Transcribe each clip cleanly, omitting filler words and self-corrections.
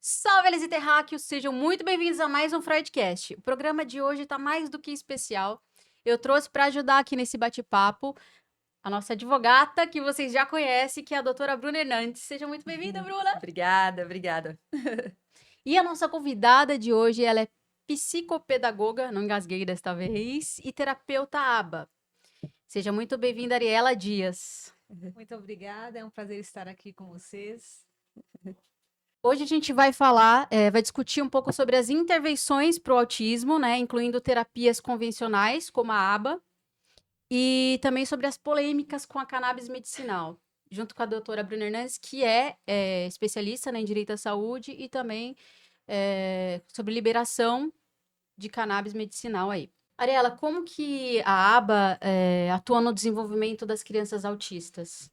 Salve, eles e terráqueos! Sejam muito bem-vindos a mais um Freudcast. O programa de hoje está mais do que especial. Eu trouxe para ajudar aqui nesse bate-papo a nossa advogata, que vocês já conhecem, que é a doutora Bruna Hernandes. Seja muito bem-vinda, Bruna! Obrigada, obrigada. E a nossa convidada de hoje, ela é psicopedagoga, não engasguei desta vez, e terapeuta ABA. Seja muito bem-vinda, Ariela Dias. Muito obrigada, é um prazer estar aqui com vocês. Hoje a gente vai falar, vai discutir um pouco sobre as intervenções para o autismo, né, incluindo terapias convencionais, como a ABA, e também sobre as polêmicas com a cannabis medicinal, junto com a doutora Bruna Hernandes, que é especialista, né, em direito à saúde e também sobre liberação de cannabis medicinal aí. Ariela, como que a ABA atua no desenvolvimento das crianças autistas?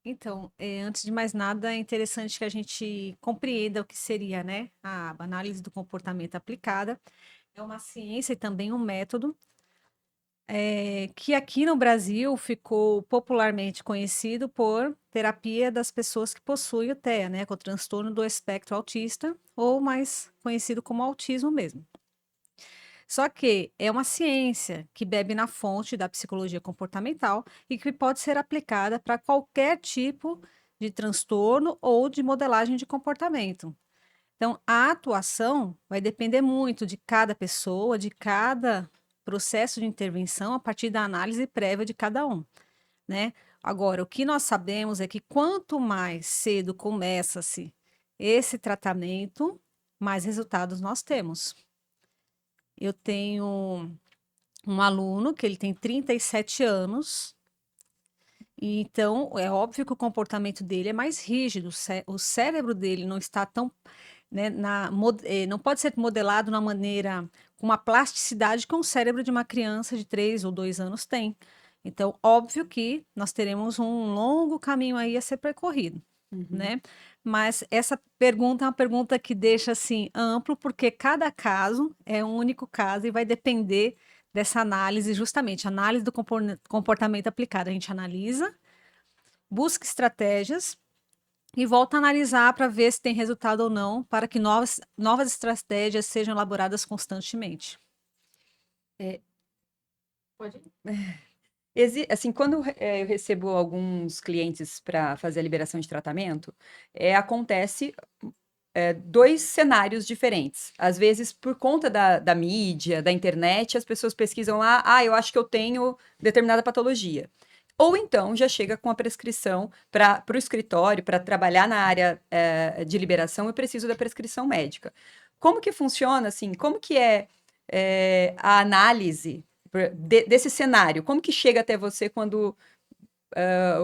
Então, antes de mais nada, é interessante que a gente compreenda o que seria, né, a ABA, análise do comportamento aplicada. É uma ciência e também um método que aqui no Brasil ficou popularmente conhecido por terapia das pessoas que possuem o TEA, né, com o transtorno do espectro autista, ou mais conhecido como autismo mesmo. Só que é uma ciência que bebe na fonte da psicologia comportamental e que pode ser aplicada para qualquer tipo de transtorno ou de modelagem de comportamento. Então, a atuação vai depender muito de cada pessoa, de cada processo de intervenção, a partir da análise prévia de cada um, né? Agora, o que nós sabemos é que quanto mais cedo começa-se esse tratamento, mais resultados nós temos. Eu tenho um aluno que ele tem 37 anos, e então é óbvio que o comportamento dele é mais rígido, o cérebro dele não está tão, né, não pode ser modelado na maneira, com uma plasticidade que um cérebro de uma criança de 3 ou 2 anos tem. Então, óbvio que nós teremos um longo caminho aí a ser percorrido, né? Mas essa pergunta é uma pergunta que deixa assim amplo, porque cada caso é um único caso e vai depender dessa análise, justamente, análise do comportamento aplicado. A gente analisa, busca estratégias e volta a analisar para ver se tem resultado ou não, para que novas estratégias sejam elaboradas constantemente. Pode ir. Assim, quando eu recebo alguns clientes para fazer a liberação de tratamento, acontece dois cenários diferentes. Às vezes, por conta da mídia, da internet, as pessoas pesquisam lá, eu acho que eu tenho determinada patologia. Ou então já chega com a prescrição para o escritório, para trabalhar na área de liberação, eu preciso da prescrição médica. Como que funciona, assim? Como que a análise desse cenário? Como que chega até você quando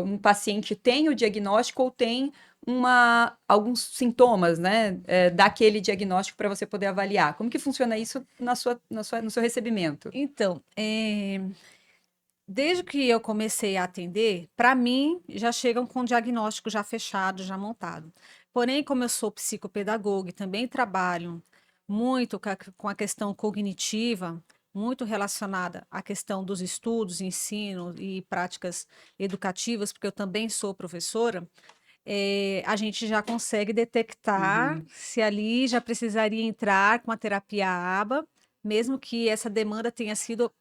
um paciente tem o diagnóstico ou tem alguns sintomas, né, daquele diagnóstico para você poder avaliar? Como que funciona isso no seu recebimento? Então, desde que eu comecei a atender, para mim já chegam com o diagnóstico já fechado, já montado. Porém, como eu sou psicopedagoga e também trabalho muito com a questão cognitiva, muito relacionada à questão dos estudos, ensino e práticas educativas, porque eu também sou professora, a gente já consegue detectar se ali já precisaria entrar com a terapia ABA, mesmo que essa demanda tenha sido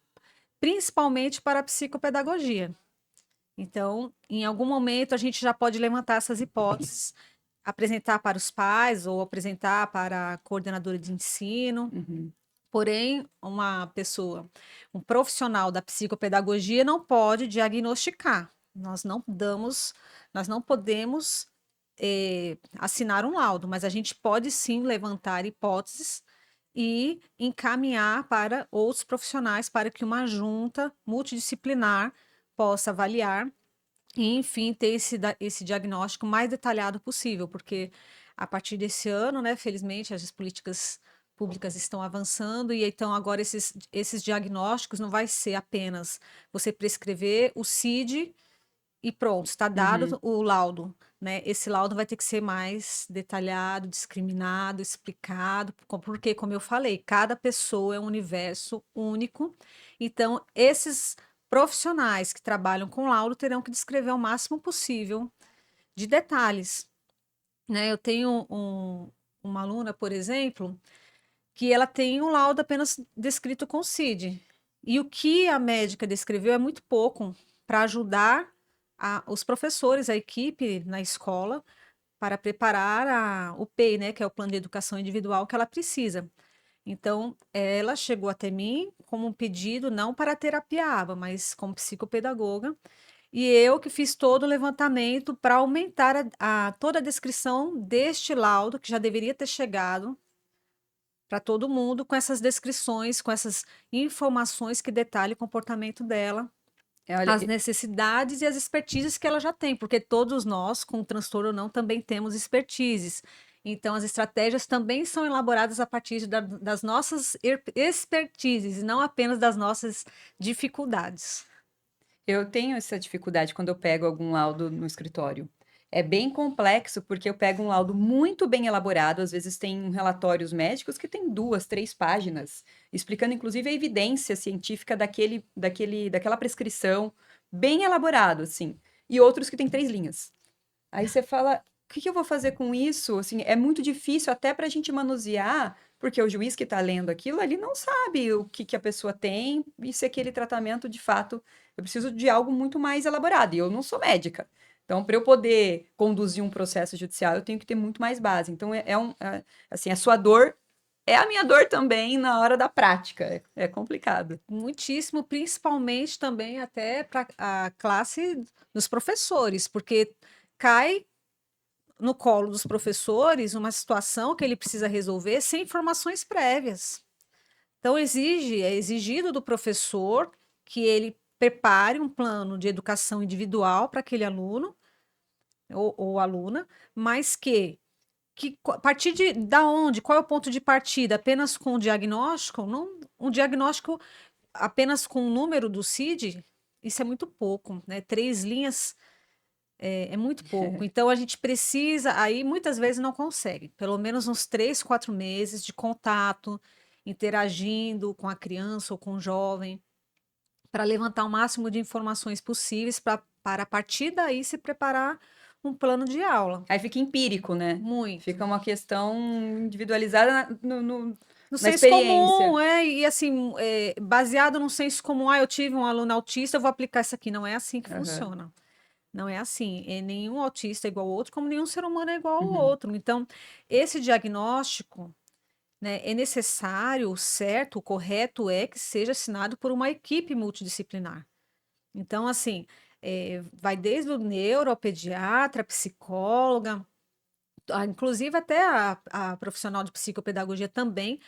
principalmente para a psicopedagogia. Então, em algum momento, a gente já pode levantar essas hipóteses, apresentar para os pais ou apresentar para a coordenadora de ensino. Porém, um profissional da psicopedagogia não pode diagnosticar. Nós não podemos assinar um laudo, mas a gente pode sim levantar hipóteses e encaminhar para outros profissionais para que uma junta multidisciplinar possa avaliar e, enfim, ter esse diagnóstico mais detalhado possível, porque a partir desse ano, né, felizmente, as políticas públicas estão avançando e então agora esses diagnósticos não vai ser apenas você prescrever o CID e pronto, está dado o laudo, né? Esse laudo vai ter que ser mais detalhado, discriminado, explicado, porque, como eu falei, cada pessoa é um universo único. Então, esses profissionais que trabalham com laudo terão que descrever o máximo possível de detalhes, né? Eu tenho uma aluna, por exemplo, que ela tem um laudo apenas descrito com CID. E o que a médica descreveu é muito pouco para ajudar os professores, a equipe na escola, para preparar o PEI, né, que é o plano de educação individual que ela precisa. Então, ela chegou até mim como um pedido, não para a terapia ABA, mas como psicopedagoga, e eu que fiz todo o levantamento para aumentar toda a descrição deste laudo, que já deveria ter chegado para todo mundo, com essas descrições, com essas informações que detalhem o comportamento dela, Olha, as necessidades e as expertises que ela já tem, porque todos nós, com transtorno ou não, também temos expertises. Então, as estratégias também são elaboradas a partir das nossas expertises, e não apenas das nossas dificuldades. eu tenho essa dificuldade quando eu pego algum laudo no escritório. É bem complexo, porque eu pego um laudo muito bem elaborado, às vezes tem relatórios médicos que tem 2, 3 páginas, explicando inclusive a evidência científica daquela prescrição, bem elaborado, assim, e outros que tem 3 linhas. Aí você fala, o que que eu vou fazer com isso? Assim, é muito difícil até para a gente manusear, porque o juiz que está lendo aquilo, ele não sabe o que que a pessoa tem e se aquele tratamento, de fato, eu preciso de algo muito mais elaborado. E eu não sou médica. Então, para eu poder conduzir um processo judicial, eu tenho que ter muito mais base. Então, assim, a sua dor é a minha dor também na hora da prática. É complicado. Muitíssimo, principalmente também até para a classe dos professores, porque cai no colo dos professores uma situação que ele precisa resolver sem informações prévias. Então, é exigido do professor que ele prepare um plano de educação individual para aquele aluno ou aluna, mas a partir da onde, qual é o ponto de partida? Apenas com o diagnóstico? Não, um diagnóstico apenas com o número do CID, isso é muito pouco, né? 3 linhas é muito pouco. Então, a gente precisa, aí muitas vezes não consegue, pelo menos uns 3, 4 meses de contato, interagindo com a criança ou com o jovem, para levantar o máximo de informações possíveis para a partir daí se preparar um plano de aula. Aí fica empírico, né? Muito. Fica uma questão individualizada No na senso experiência. comum, e assim, baseado no senso comum, eu tive um aluno autista, eu vou aplicar isso aqui. Não é assim que Aham. funciona. Não é assim. Nenhum autista é igual ao outro, como nenhum ser humano é igual ao Uhum. outro. Então, esse diagnóstico, né, é necessário, o certo, o correto é que seja assinado por uma equipe multidisciplinar. Então, assim, vai desde o neuro, ao pediatra, a psicóloga, inclusive até a profissional de psicopedagogia também,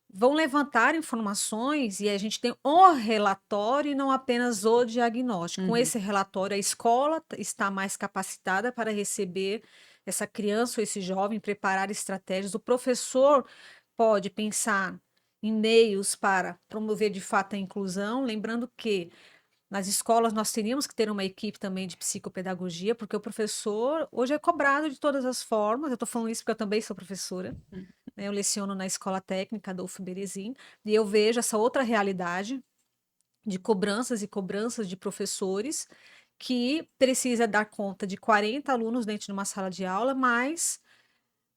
vão levantar informações e a gente tem o relatório e não apenas o diagnóstico. Com Uhum. esse relatório, a escola está mais capacitada para receber essa criança ou esse jovem, preparar estratégias. O professor pode pensar em meios para promover de fato a inclusão, lembrando que nas escolas nós teríamos que ter uma equipe também de psicopedagogia, porque o professor hoje é cobrado de todas as formas. Eu estou falando isso porque eu também sou professora, né? Eu leciono na Escola Técnica Adolfo Berezin, e eu vejo essa outra realidade de cobranças e cobranças de professores que precisa dar conta de 40 alunos dentro de uma sala de aula, mais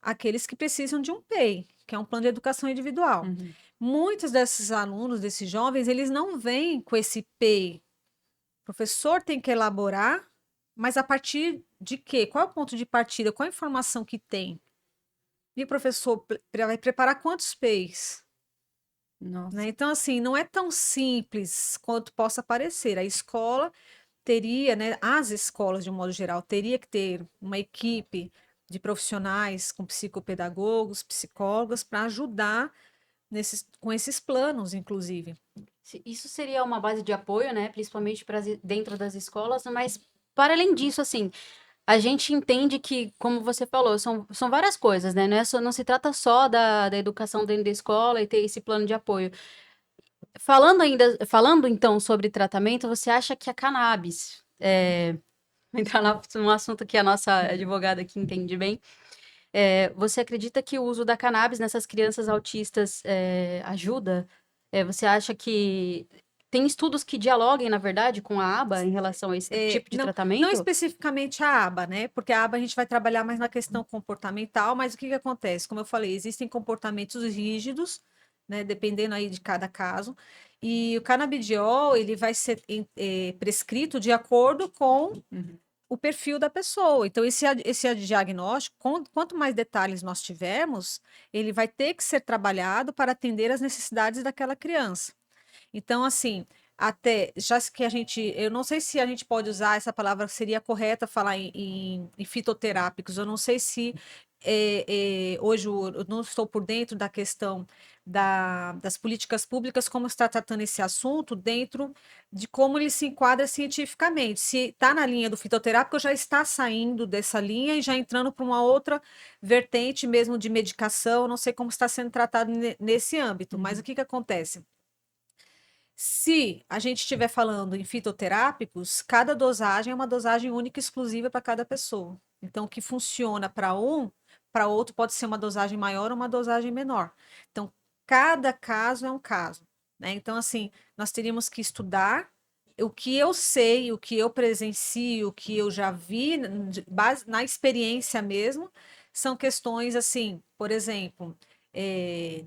aqueles que precisam de um PEI, que é um plano de educação individual. Uhum. Muitos desses alunos, desses jovens, eles não vêm com esse PEI. O professor tem que elaborar, mas a partir de quê? Qual é o ponto de partida? Qual a informação que tem? E o professor vai preparar quantos PEIs? Nossa. Né? Então, assim, não é tão simples quanto possa parecer. A escola teria, né, as escolas, de um modo geral, teria que ter uma equipe de profissionais com psicopedagogos, psicólogos, para ajudar com esses planos, inclusive. Isso seria uma base de apoio, né? Principalmente dentro das escolas, mas para além disso, assim, a gente entende que, como você falou, são várias coisas, né? Não se trata só da educação dentro da escola e ter esse plano de apoio. Falando então sobre tratamento, você acha que a cannabis, entrar num assunto que a nossa advogada aqui entende bem, você acredita que o uso da cannabis nessas crianças autistas ajuda? Você acha que Tem estudos que dialoguem, na verdade, com a aba em relação a esse tipo de Não tratamento? especificamente a aba, né? Porque a aba a gente vai trabalhar mais na questão comportamental, mas o que que acontece? Como eu falei, existem comportamentos rígidos, né? Dependendo aí de cada caso. E o canabidiol, ele vai ser prescrito de acordo com Uhum. o perfil da pessoa. Então, esse diagnóstico, quanto mais detalhes nós tivermos, ele vai ter que ser trabalhado para atender às necessidades daquela criança. Então, assim, até já que a gente, eu não sei se a gente pode usar essa palavra, seria correta falar em fitoterápicos, eu não sei se hoje eu não estou por dentro da questão das políticas públicas, como está tratando esse assunto dentro de como ele se enquadra cientificamente. Se está na linha do fitoterápico, já está saindo dessa linha e já entrando para uma outra vertente mesmo de medicação, não sei como está sendo tratado nesse âmbito, mas o que que acontece? Se a gente estiver falando em fitoterápicos, cada dosagem é uma dosagem única e exclusiva para cada pessoa. Então, o que funciona para um, para outro pode ser uma dosagem maior ou uma dosagem menor. Então, cada caso é um caso, né? Então, assim, nós teríamos que estudar o que eu sei, o que eu presencio, o que eu já vi, na experiência mesmo, são questões assim, por exemplo,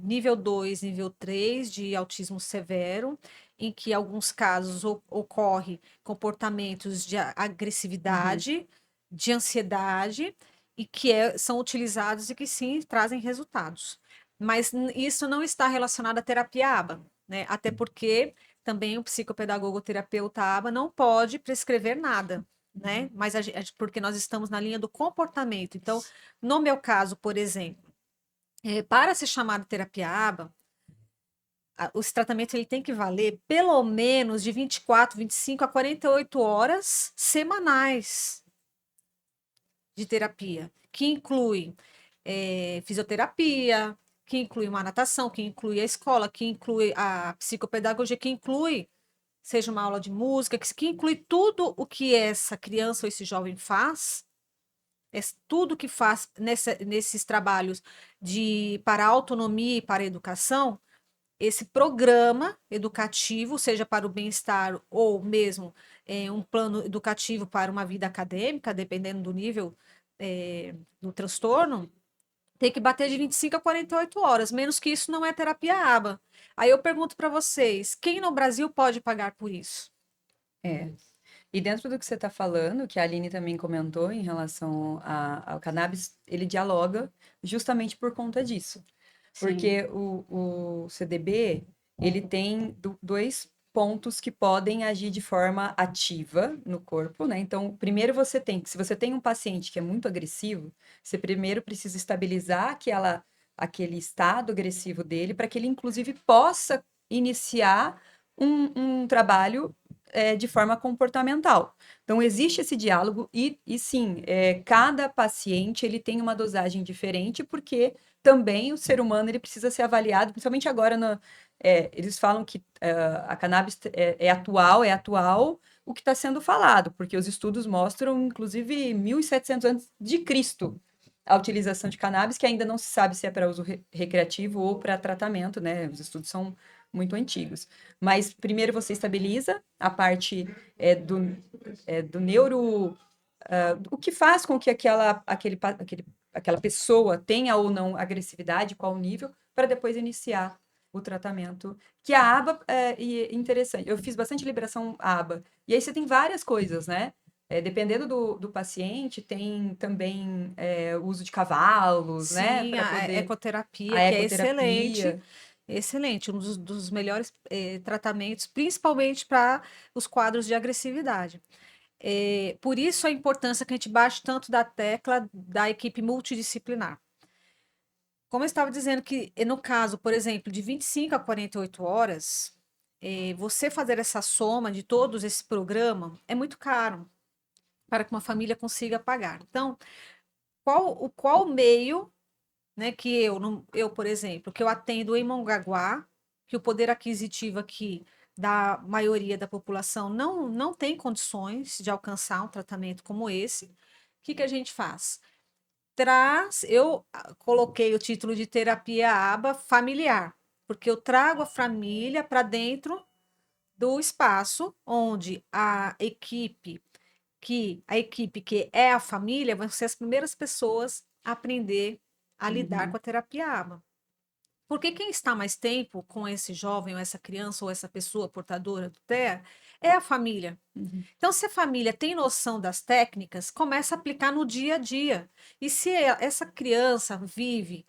nível 2, nível 3 de autismo severo, em que em alguns casos ocorre comportamentos de Uhum. agressividade, de ansiedade, e que são utilizados e que sim trazem resultados. Mas isso não está relacionado à terapia ABA, né? Até porque também o psicopedagogo terapeuta ABA não pode prescrever nada, né? Mas porque nós estamos na linha do comportamento. Então, no meu caso, por exemplo, para ser chamado terapia ABA, esse tratamento ele tem que valer pelo menos de 24, 25 a 48 horas semanais de terapia, que inclui fisioterapia, que inclui uma natação, que inclui a escola, que inclui a psicopedagogia, que inclui, seja uma aula de música, que inclui tudo o que essa criança ou esse jovem faz, tudo que faz nesses trabalhos para a autonomia e para a educação, esse programa educativo, seja para o bem-estar ou mesmo um plano educativo para uma vida acadêmica, dependendo do nível do transtorno, tem que bater de 25 a 48 horas. Menos que isso não é terapia ABA. Aí eu pergunto para vocês, quem no Brasil pode pagar por isso? É. E dentro do que você está falando, que a Aline também comentou em relação ao cannabis, ele dialoga justamente por conta disso. Sim. Porque o CDB, ele tem dois pontos que podem agir de forma ativa no corpo, né? Então, primeiro se você tem um paciente que é muito agressivo, você primeiro precisa estabilizar aquele estado agressivo dele, para que ele, inclusive, possa iniciar um trabalho de forma comportamental. Então, existe esse diálogo e sim, cada paciente ele tem uma dosagem diferente, porque também o ser humano ele precisa ser avaliado, principalmente agora, eles falam que a cannabis é atual o que está sendo falado, porque os estudos mostram, inclusive, 1700 antes de Cristo, a utilização de cannabis, que ainda não se sabe se é para uso recreativo ou para tratamento, né? Os estudos são muito antigos. Mas primeiro você estabiliza a parte do neuro, o que faz com que aquela pessoa tenha ou não agressividade, qual o nível, para depois iniciar o tratamento. Que a aba é interessante. Eu fiz bastante liberação aba. E aí você tem várias coisas, né? Dependendo do paciente, tem também o uso de cavalos, né? Sim, Para a poder. ecoterapia, A que é excelente, ecoterapia. excelente, um dos melhores tratamentos, principalmente para os quadros de agressividade. Por isso a importância que a gente bate tanto da tecla da equipe multidisciplinar. Como eu estava dizendo que, no caso, por exemplo, de 25 a 48 horas, você fazer essa soma de todos esse programa é muito caro para que uma família consiga pagar. Então, qual meio, né, que eu, por exemplo, que eu atendo em Mongaguá, que o poder aquisitivo aqui da maioria da população não tem condições de alcançar um tratamento como esse, o que que a gente faz? Eu coloquei o título de terapia aba familiar, porque eu trago a família para dentro do espaço onde a equipe que é a família vão ser as primeiras pessoas a aprender a lidar com a terapia ABA. Porque quem está mais tempo com esse jovem, ou essa criança, ou essa pessoa portadora do TEA, é a família. Então, se a família tem noção das técnicas, começa a aplicar no dia a dia. E se essa criança vive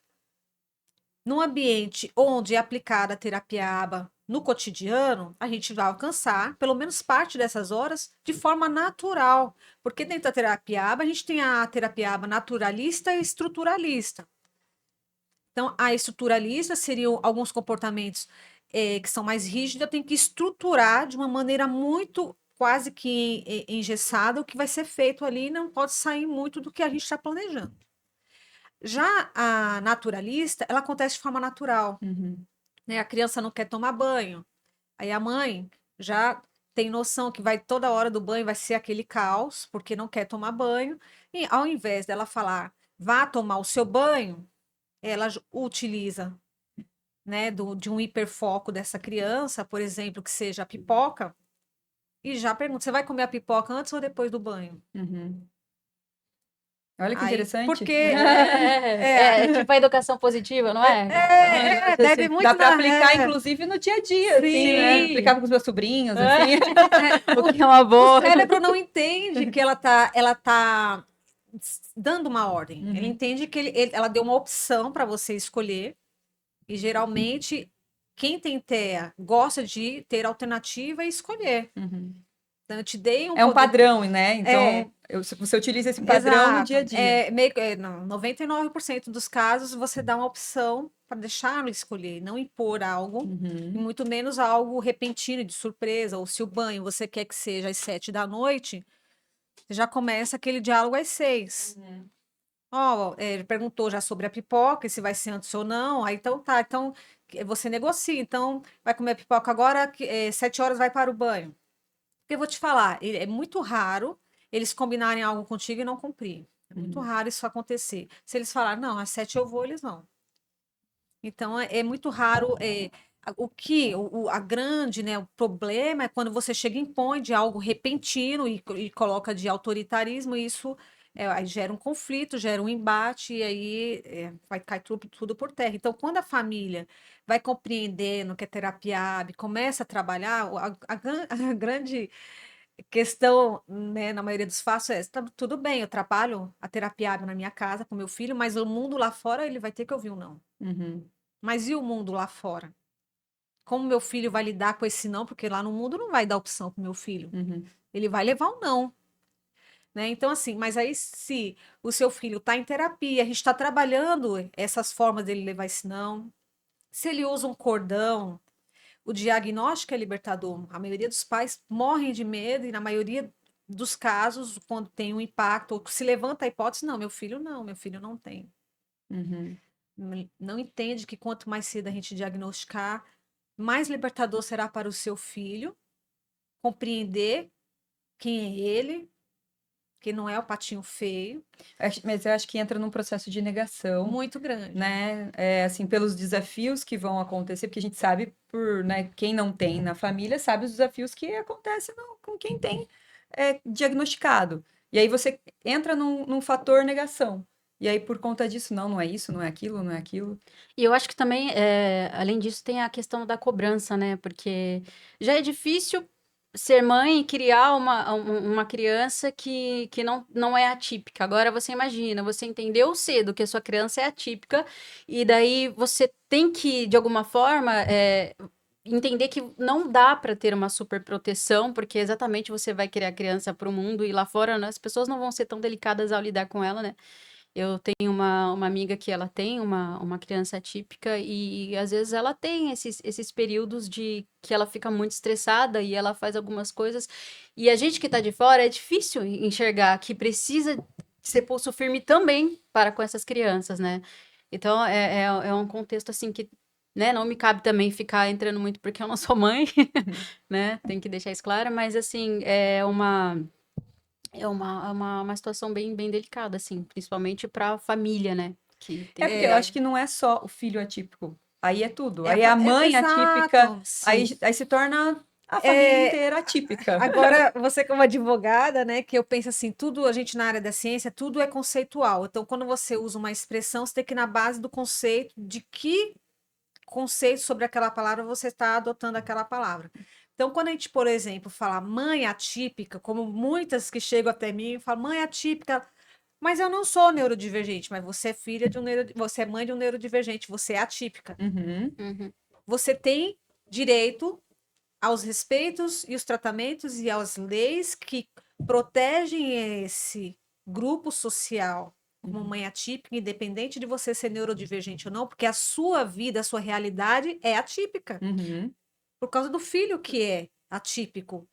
num ambiente onde é aplicada a terapia ABA no cotidiano, a gente vai alcançar pelo menos parte dessas horas de forma natural. Porque dentro da terapia ABA, a gente tem a terapia ABA naturalista e estruturalista. Então, a estruturalista seriam alguns comportamentos que são mais rígidos, eu tenho que estruturar de uma maneira muito quase que engessada o que vai ser feito ali, não pode sair muito do que a gente está planejando. Já a naturalista, ela acontece de forma natural. Né? A criança não quer tomar banho, aí a mãe já tem noção que vai toda hora do banho vai ser aquele caos, porque não quer tomar banho, e ao invés dela falar, vá tomar o seu banho, ela utiliza, né, de um hiperfoco dessa criança, por exemplo, que seja a pipoca, e já pergunta, você vai comer a pipoca antes ou depois do banho? Olha que Aí, interessante. porque Tipo a educação positiva, não é? deve muito Dá para na- aplicar, inclusive, no dia a dia, assim, né? Sim. Aplicava com os meus sobrinhos, assim. O que é uma boa. O cérebro não entende que ela tá dando uma ordem. Ele entende que ela deu uma opção para você escolher. E geralmente, quem tem TEA gosta de ter alternativa e escolher. Então, eu te dei um É um poder- padrão, né? Então, É. Você utiliza esse padrão no Exato. dia a dia. Não, 99% dos casos você dá uma opção para deixá-lo escolher, não impor algo, e muito menos algo repentino, de surpresa, ou se o banho você quer que seja às 7 da noite, você já começa aquele diálogo às 6. Ele perguntou já sobre a pipoca, se vai ser antes ou não, aí então tá, então você negocia, então vai comer a pipoca agora, 7 horas vai para o banho. Porque eu vou te falar, é muito raro eles combinarem algo contigo e não cumprir. É muito raro isso acontecer. Se eles falarem, não, às 7 eu vou, eles vão. Então, é muito raro. A grande, né, o problema é quando você chega e impõe de algo repentino e coloca de autoritarismo, e isso aí gera um conflito, gera um embate, e aí vai cair tudo por terra. Então, quando a família vai compreendendo que a terapia AB começa a trabalhar, a grande questão, né, na maioria dos fatos tudo bem, eu trabalho a terapia AB na minha casa com meu filho, mas o mundo lá fora ele vai ter que ouvir um não. Mas e o mundo lá fora? Como meu filho vai lidar com esse não? Porque lá no mundo não vai dar opção para meu filho. Ele vai levar um não. Né? Então, assim, mas aí se o seu filho está em terapia, a gente está trabalhando essas formas dele levar esse não. Se ele usa um cordão, o diagnóstico é libertador. A maioria dos pais morrem de medo e na maioria dos casos, quando tem um impacto, ou se levanta a hipótese, não, meu filho não tem. Não entende que quanto mais cedo a gente diagnosticar, mais libertador será para o seu filho compreender quem é ele, que não é o patinho feio. Mas eu acho que entra num processo de negação, Muito grande. né? Assim, pelos desafios que vão acontecer, porque a gente sabe, né, quem não tem na família sabe os desafios que acontecem com quem tem diagnosticado. E aí você entra num fator negação. E aí, por conta disso, não é isso, não é aquilo, não é aquilo. E eu acho que também, além disso, tem a questão da cobrança, né? Porque já é difícil ser mãe e criar uma criança que não é atípica. Agora você imagina, você entendeu cedo que a sua criança é atípica, e daí você tem que, de alguma forma, entender que não dá para ter uma super proteção, porque exatamente você vai criar a criança para o mundo e lá fora, né, as pessoas não vão ser tão delicadas ao lidar com ela, né? Eu tenho uma amiga que ela tem uma criança atípica e às vezes ela tem esses períodos de que ela fica muito estressada e ela faz algumas coisas. E a gente que tá de fora é difícil enxergar que precisa ser pulso firme também para com essas crianças, né? Então é um contexto assim que, né, não me cabe também ficar entrando muito porque eu não sou mãe, né? Tem que deixar isso claro, mas assim, é uma situação bem, bem delicada, assim, principalmente para a família, né? Que tem Porque eu acho que não é só o filho atípico. Aí é tudo. É Aí é a mãe exato. atípica, Sim. aí se torna a família inteira atípica. Agora, você como advogada, né, que eu penso assim, tudo, a gente na área da ciência, tudo é conceitual. Então, quando você usa uma expressão, você tem que ir na base do conceito, de que conceito sobre aquela palavra você está adotando aquela palavra. Então, quando a gente, por exemplo, fala mãe atípica, como muitas que chegam até mim e falam mãe atípica, mas eu não sou neurodivergente, mas você é filha de você é mãe de um neurodivergente, você é atípica. Uhum. Você tem direito aos respeitos e os tratamentos e às leis que protegem esse grupo social como mãe atípica, independente de você ser neurodivergente ou não, porque a sua vida, a sua realidade é atípica, por causa do filho que é atípico.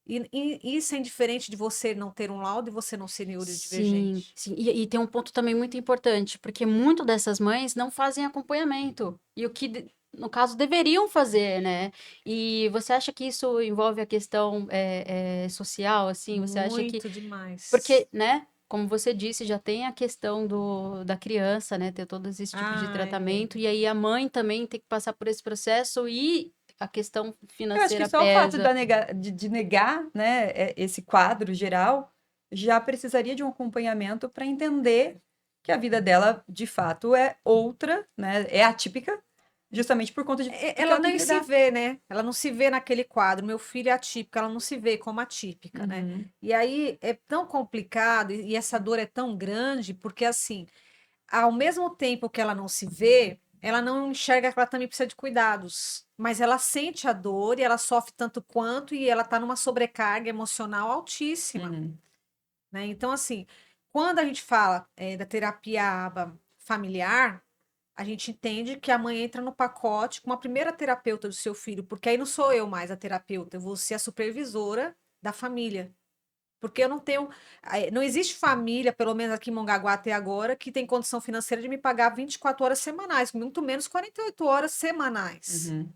E isso é indiferente de você não ter um laudo e você não ser Sim, neurodivergente. sim. E tem um ponto também muito importante, porque muito dessas mães não fazem acompanhamento. E o que, no caso, deveriam fazer, né? E você acha que isso envolve a questão social, assim? Você acha que... Muito demais. Porque, né? Como você disse, já tem a questão da criança, né? Ter todo esse tipo de Ah, tratamento. E aí a mãe também tem que passar por esse processo e a questão Eu acho que financeira só o fato pesa. de negar, né, esse quadro geral já precisaria de um acompanhamento para entender que a vida dela, de fato, é outra, né, é atípica, justamente por conta de porque Ela tem nem que se lidar. vê, né? Ela não se vê naquele quadro. Meu filho é atípico, ela não se vê como atípica, né? Uhum. E aí é tão complicado e essa dor é tão grande, porque assim, ao mesmo tempo que ela não se vê, ela não enxerga que ela também precisa de cuidados. Mas ela sente a dor e ela sofre tanto quanto e ela tá numa sobrecarga emocional altíssima, Uhum. né? Então, assim, quando a gente fala da terapia ABA familiar, a gente entende que a mãe entra no pacote com a primeira terapeuta do seu filho, porque aí não sou eu mais a terapeuta, eu vou ser a supervisora da família. Porque eu não tenho. Não existe família, pelo menos aqui em Mongaguá até agora, que tem condição financeira de me pagar 24 horas semanais, muito menos 48 horas semanais. Uhum.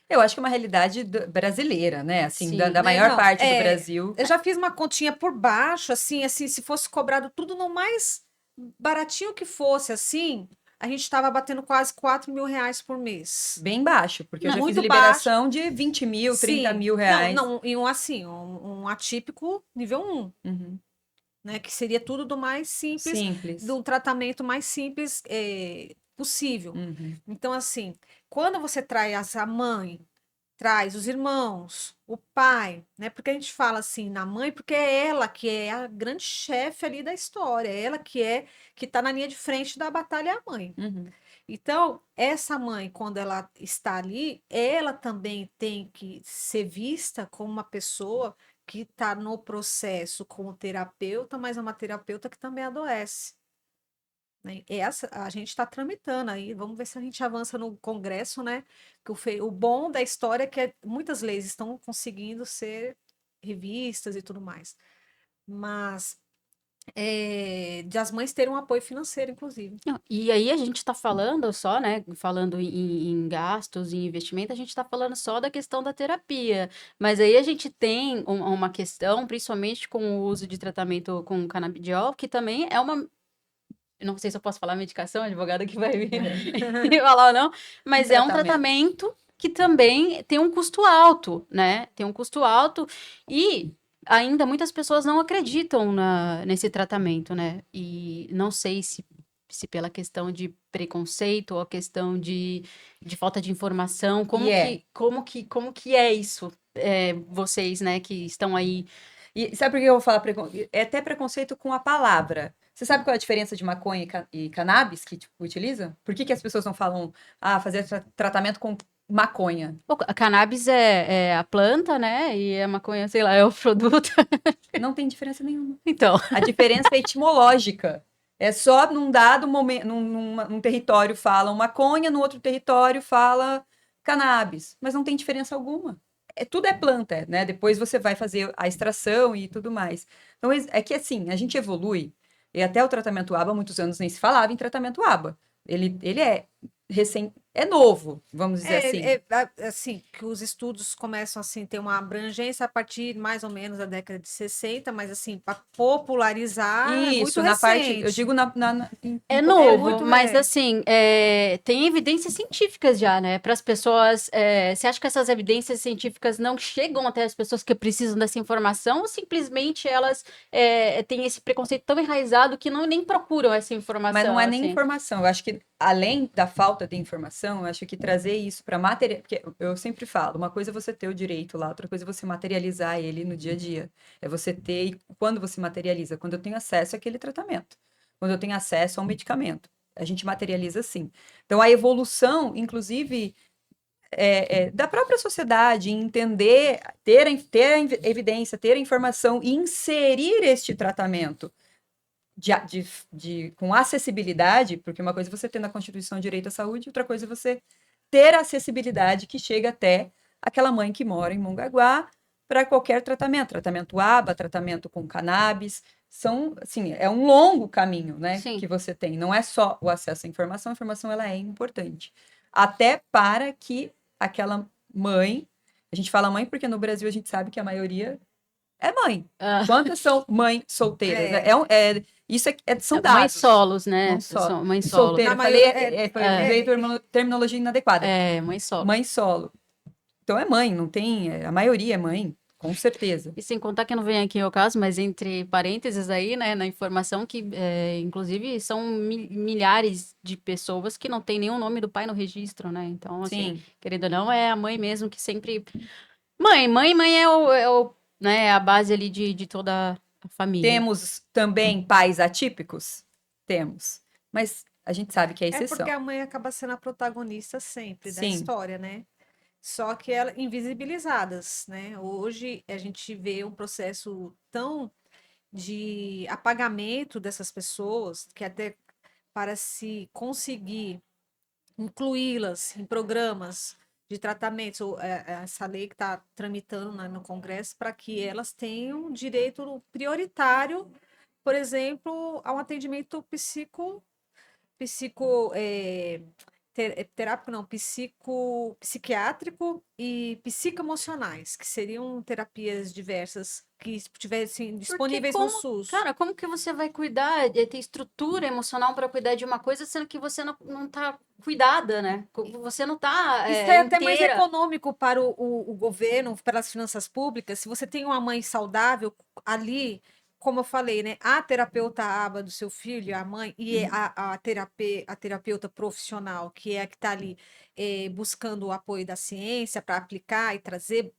Eu acho que é uma realidade brasileira, né? Assim, da Sim. Né? maior Não, parte do Brasil. eu já fiz uma continha por baixo, assim, se fosse cobrado tudo no mais baratinho que fosse, assim, a gente estava batendo quase 4.000 reais por mês. Bem baixo, porque eu Não, já fiz muito baixo. liberação de 20 mil, 30 Sim. mil Não, reais. não, e um assim, um atípico nível 1, Uhum. né? Que seria tudo do mais simples, Simples. do tratamento mais simples possível. Uhum. Então, assim, quando você traz a mãe, traz os irmãos, o pai, né? Porque a gente fala assim na mãe, porque é ela que é a grande chefe ali da história, é ela que tá na linha de frente da batalha, é a mãe. Uhum. Então, essa mãe, quando ela está ali, ela também tem que ser vista como uma pessoa que está no processo como terapeuta, mas é uma terapeuta que também adoece, né? Essa a gente está tramitando aí, vamos ver se a gente avança no Congresso, né? Que o bom da história é que muitas leis estão conseguindo ser revistas e tudo mais, mas de as mães terem um apoio financeiro, inclusive. Não, e aí a gente está falando só, né? Falando em gastos, em investimento, a gente está falando só da questão da terapia. Mas aí a gente tem uma questão, principalmente com o uso de tratamento com canabidiol, que também é uma. Eu não sei se eu posso falar medicação, advogada que vai vir falar ou não, mas é um tratamento que também tem um custo alto, né? Tem um custo alto e ainda muitas pessoas não acreditam nesse tratamento, né? E não sei se pela questão de preconceito ou a questão de falta de informação, como que é isso? Vocês, né, que estão aí. E sabe por que eu vou falar É até preconceito com a palavra. Você sabe qual é a diferença de maconha e cannabis que tipo, utilizam? Por que as pessoas não falam, fazer tratamento com maconha? A cannabis é a planta, né? E a maconha, sei lá, é o produto. Não tem diferença nenhuma. Então. A diferença é etimológica. É só num dado momento, num território fala maconha, no outro território fala cannabis. Mas não tem diferença alguma. Tudo é planta, né? Depois você vai fazer a extração e tudo mais. Então, é que assim, a gente evolui. E até o tratamento ABA, há muitos anos nem se falava em tratamento ABA. Ele é é novo, vamos dizer assim. Assim, que os estudos começam assim, ter uma abrangência a partir mais ou menos da década de 60, mas assim, para popularizar é muito Isso, na parte, eu recente. digo É É novo, muito, mas assim, tem evidências científicas já, né? Para as pessoas. Você acha que essas evidências científicas não chegam até as pessoas que precisam dessa informação, ou simplesmente elas têm esse preconceito tão enraizado que não nem procuram essa Mas não informação, é nem assim? informação. Eu acho que, além da falta de informação, eu acho que trazer isso para material. Porque eu sempre falo, uma coisa é você ter o direito lá, outra coisa é você materializar ele no dia a dia. É você ter. E quando você materializa? Quando eu tenho acesso àquele tratamento. Quando eu tenho acesso ao medicamento. A gente materializa sim. Então, a evolução, inclusive, da própria sociedade, em entender, ter a evidência, ter a informação e inserir este tratamento com acessibilidade, porque uma coisa é você ter na Constituição o direito à saúde, outra coisa é você ter a acessibilidade que chega até aquela mãe que mora em Mongaguá para qualquer tratamento, tratamento ABA, tratamento com cannabis, são, assim, é um longo caminho, né, Sim. que você tem, não é só o acesso à informação, a informação ela é importante, até para que aquela mãe, a gente fala mãe porque no Brasil a gente sabe que a maioria é mãe. Ah, Quantas são mães solteiras? É, Isso são mães dados. solos, né? Não só. Mães E solo. na solteira, eu falei, maioria, usei terminologia inadequada. Mães solo. Mãe solo. Então é mãe, não tem. A maioria é mãe, com certeza. E sem contar que não vem aqui ao caso, mas entre parênteses aí, né, na informação que, inclusive, são milhares de pessoas que não tem nenhum nome do pai no registro, né? Então, assim, Sim. querendo ou não, é a mãe mesmo que sempre... Mãe né, a base ali de toda a família. Temos também pais atípicos? Temos. Mas a gente sabe que é é porque exceção. a mãe acaba sendo a protagonista sempre da Sim. história, né? Só que elas invisibilizadas, né? Hoje a gente vê um processo tão de apagamento dessas pessoas que até para se conseguir incluí-las em programas de tratamentos, essa lei que está tramitando no Congresso, para que elas tenham direito prioritário, por exemplo, a um atendimento terápico não, psiquiátrico e psicoemocionais, que seriam terapias diversas que estivessem Porque disponíveis no SUS. cara, como que você vai cuidar, ter estrutura emocional para cuidar de uma coisa, sendo que você não tá cuidada, né? Você não tá Isso é até mais inteira. econômico para o governo, para as finanças públicas. Se você tem uma mãe saudável ali, como eu falei, né? A terapeuta aba do seu filho, a mãe, e Uhum. a terapeuta profissional, que é a que está ali buscando o apoio da ciência para aplicar e trazer,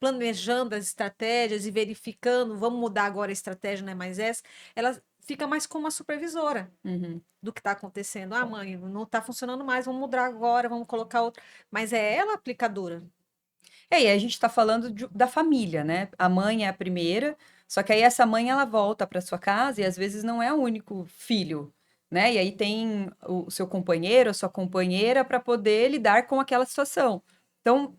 planejando as estratégias e verificando, vamos mudar agora a estratégia, não é mais essa, ela fica mais como uma supervisora Uhum. do que está acontecendo. Ah, mãe, não está funcionando mais, vamos mudar agora, vamos colocar outra. Mas é ela a aplicadora. E aí a gente está falando da família, né? A mãe é a primeira, só que aí essa mãe ela volta para sua casa e às vezes não é o único filho, né? E aí tem o seu companheiro, a sua companheira para poder lidar com aquela situação. Então,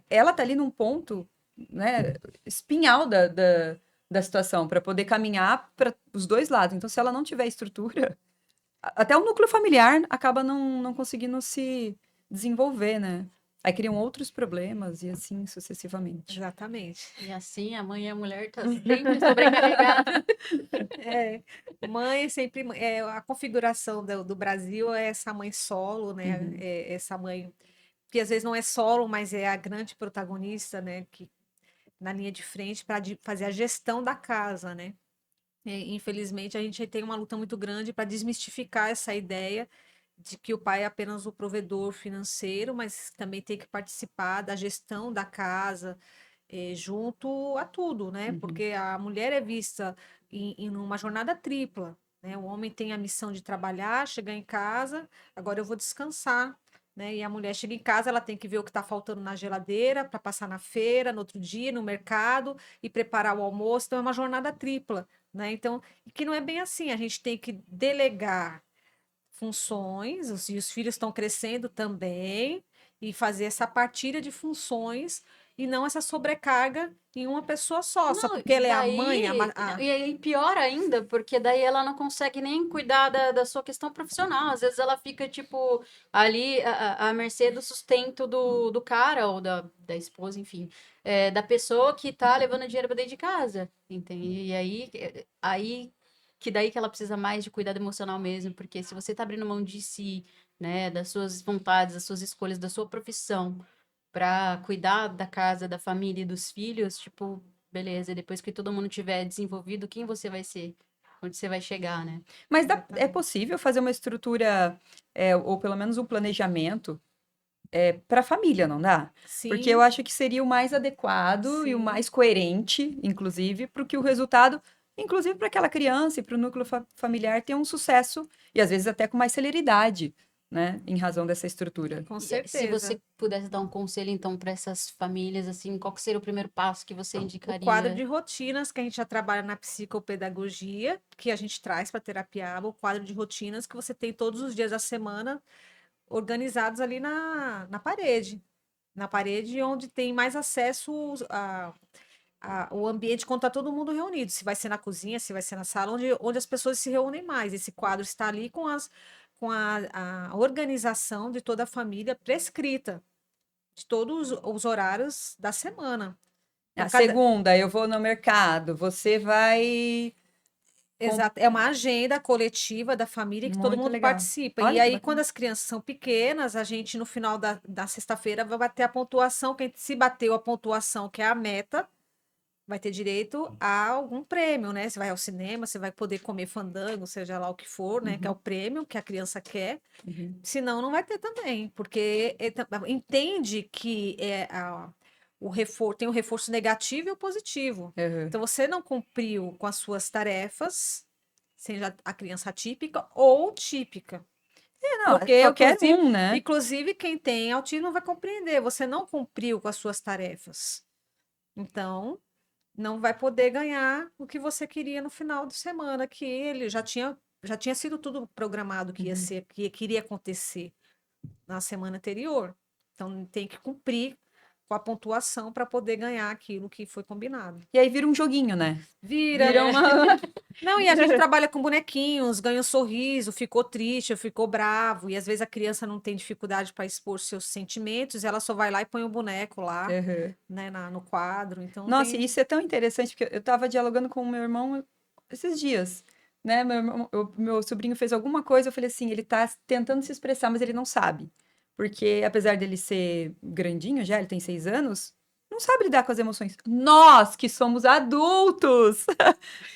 ela tá ali num ponto, né, espinhal da situação para poder caminhar para os dois lados. Então, se ela não tiver estrutura, até o núcleo familiar acaba não conseguindo se desenvolver, né? Aí criam outros problemas e assim sucessivamente. Exatamente. E assim, a mãe e a mulher tá sempre sobrecarregada. É, mãe sempre. A configuração do Brasil é essa mãe solo, né? Uhum. Essa mãe que às vezes não é solo, mas é a grande protagonista, né? Que na linha de frente para fazer a gestão da casa, né? Infelizmente, a gente tem uma luta muito grande para desmistificar essa ideia de que o pai é apenas o provedor financeiro, mas também tem que participar da gestão da casa, junto a tudo, né? Uhum. Porque a mulher é vista em uma jornada tripla, né? O homem tem a missão de trabalhar, chegar em casa, agora eu vou descansar. Né? E a mulher chega em casa, ela tem que ver o que está faltando na geladeira para passar na feira, no outro dia, no mercado e preparar o almoço. Então, é uma jornada tripla, né? Então, e que não é bem assim. A gente tem que delegar funções, e os filhos estão crescendo também, e fazer essa partilha de funções e não essa sobrecarga em uma pessoa só Não, porque ela é a mãe, daí, e aí pior ainda, porque daí ela não consegue nem cuidar da sua questão profissional. Às vezes ela fica, tipo, ali à mercê do sustento do cara ou da esposa, enfim, da pessoa que tá levando dinheiro pra dentro de casa, entende? E aí que daí que ela precisa mais de cuidado emocional mesmo, porque se você tá abrindo mão de si, né, das suas vontades, das suas escolhas, da sua profissão, pra cuidar da casa, da família e dos filhos, tipo, beleza, depois que todo mundo tiver desenvolvido, quem você vai ser? Onde você vai chegar, né? Mas é Exatamente. possível fazer uma estrutura, ou pelo menos um planejamento, para a família, não dá? Porque eu Sim, acho que seria o mais adequado e o sim. mais coerente, inclusive, para que o resultado, inclusive para aquela criança e para o núcleo familiar, tenha um sucesso e às vezes até com mais celeridade, né? Em razão dessa estrutura. Com E, se certeza. você pudesse dar um conselho, então, para essas famílias, assim, qual que seria o primeiro passo que você O quadro indicaria? de rotinas que a gente já trabalha na psicopedagogia, que a gente traz para terapia ABA, o quadro de rotinas que você tem todos os dias da semana organizados ali na parede onde tem mais acesso o ambiente quando está todo mundo reunido, se vai ser na cozinha, se vai ser na sala, onde as pessoas se reúnem mais. Esse quadro está ali com a organização de toda a família prescrita, de todos os horários da semana. Então, A segunda, eu vou no mercado, você vai. exato, é uma agenda coletiva da família que todo Muito mundo legal. participa. E Olha que aí, quando bacana. as crianças são pequenas, a gente, no final da sexta-feira, vai bater a pontuação. Se bateu a pontuação, que é a meta, vai ter direito a algum prêmio, né? Você vai ao cinema, você vai poder comer fandango, seja lá o que for, né? Que é o Uhum, prêmio que a criança quer. uhum, Senão, não vai ter também, porque entende que tem o reforço negativo e o positivo. uhum. Então, você não cumpriu com as suas tarefas, seja a criança atípica ou típica. Não, Porque, qualquer um, né? inclusive, quem tem autismo vai compreender. Você não cumpriu com as suas tarefas. Então, não vai poder ganhar o que você queria no final de semana, que ele já tinha sido tudo programado que ia Uhum. ser, que iria acontecer na semana anterior. Então, tem que cumprir com a pontuação para poder ganhar aquilo que foi combinado. E aí vira um joguinho, né? Vira. Vira uma. Não, e a gente trabalha com bonequinhos, ganha um sorriso, ficou triste, ficou bravo, e às vezes a criança não tem dificuldade para expor seus sentimentos, ela só vai lá e põe o boneco lá, Uhum. né, no quadro. Então Nossa, e tem. isso é tão interessante, porque eu tava dialogando com o meu irmão esses dias, né? Meu sobrinho fez alguma coisa, eu falei assim, ele tá tentando se expressar, mas ele não sabe. Porque apesar dele ser grandinho já, ele tem 6 anos, não sabe lidar com as emoções. Nós, que somos adultos,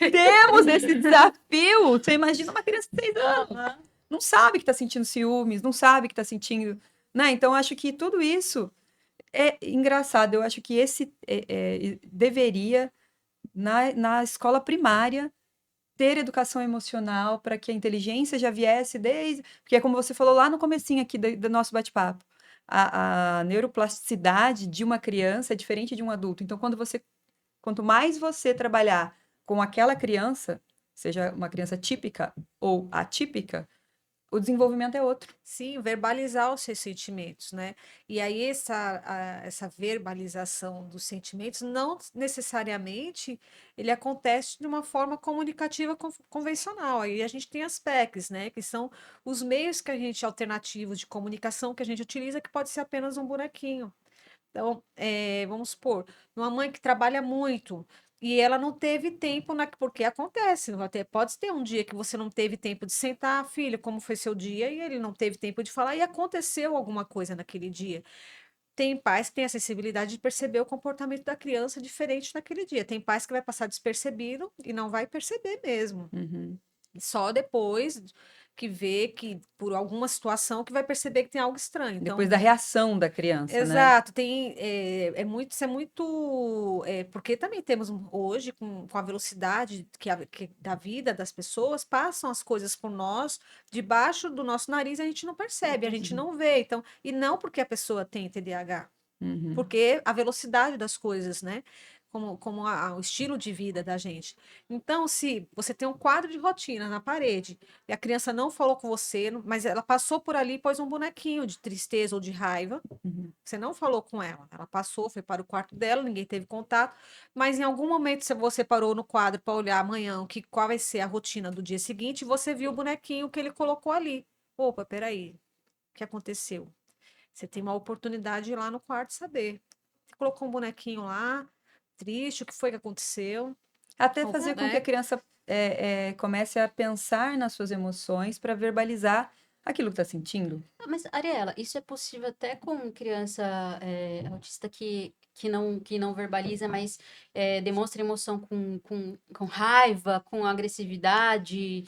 temos esse desafio. Você imagina uma criança de 6 anos, Aham. não sabe que tá sentindo ciúmes, não sabe que tá sentindo, né? Então, acho que tudo isso é engraçado. Eu acho que esse deveria, na escola primária, ter educação emocional para que a inteligência já viesse desde. Porque é como você falou lá no comecinho aqui do nosso bate-papo. A neuroplasticidade de uma criança é diferente de um adulto. Então, quanto mais você trabalhar com aquela criança, seja uma criança típica ou atípica, o desenvolvimento é outro. Sim, verbalizar os seus sentimentos, né? E aí essa verbalização dos sentimentos não necessariamente ele acontece de uma forma comunicativa convencional. Aí a gente tem as PECs, né? Que são os meios que a gente alternativos de comunicação que a gente utiliza, que pode ser apenas um bonequinho. Então, vamos supor, uma mãe que trabalha muito e ela não teve tempo, porque acontece, pode ter um dia que você não teve tempo de sentar, filha, como foi seu dia, e ele não teve tempo de falar, e aconteceu alguma coisa naquele dia. Tem pais que têm a sensibilidade de perceber o comportamento da criança diferente naquele dia. Tem pais que vai passar despercebido e não vai perceber mesmo. Uhum. E só depois que vê que, por alguma situação, que vai perceber que tem algo estranho. Depois Então, da reação da criança, né? exato, isso é muito, porque também temos hoje, com a velocidade da vida das pessoas, passam as coisas por nós, debaixo do nosso nariz, a gente não percebe, a gente Uhum. não vê, então, e não porque a pessoa tem TDAH, Uhum. porque a velocidade das coisas, né? o estilo de vida da gente. Então, se você tem um quadro de rotina na parede e a criança não falou com você, mas ela passou por ali e pôs um bonequinho de tristeza ou de raiva, Uhum. você não falou com ela. Ela passou, foi para o quarto dela, ninguém teve contato, mas em algum momento se você parou no quadro para olhar amanhã qual vai ser a rotina do dia seguinte, você viu o bonequinho que ele colocou ali. Opa, peraí, o que aconteceu? Você tem uma oportunidade de ir lá no quarto saber. Você colocou um bonequinho lá, triste, o que foi que aconteceu? Até Ou, fazer com que a né? criança comece a pensar nas suas emoções para verbalizar aquilo que está sentindo. Ah, mas, Ariela, isso é possível até com criança autista que não verbaliza, mas demonstra emoção com raiva, com agressividade.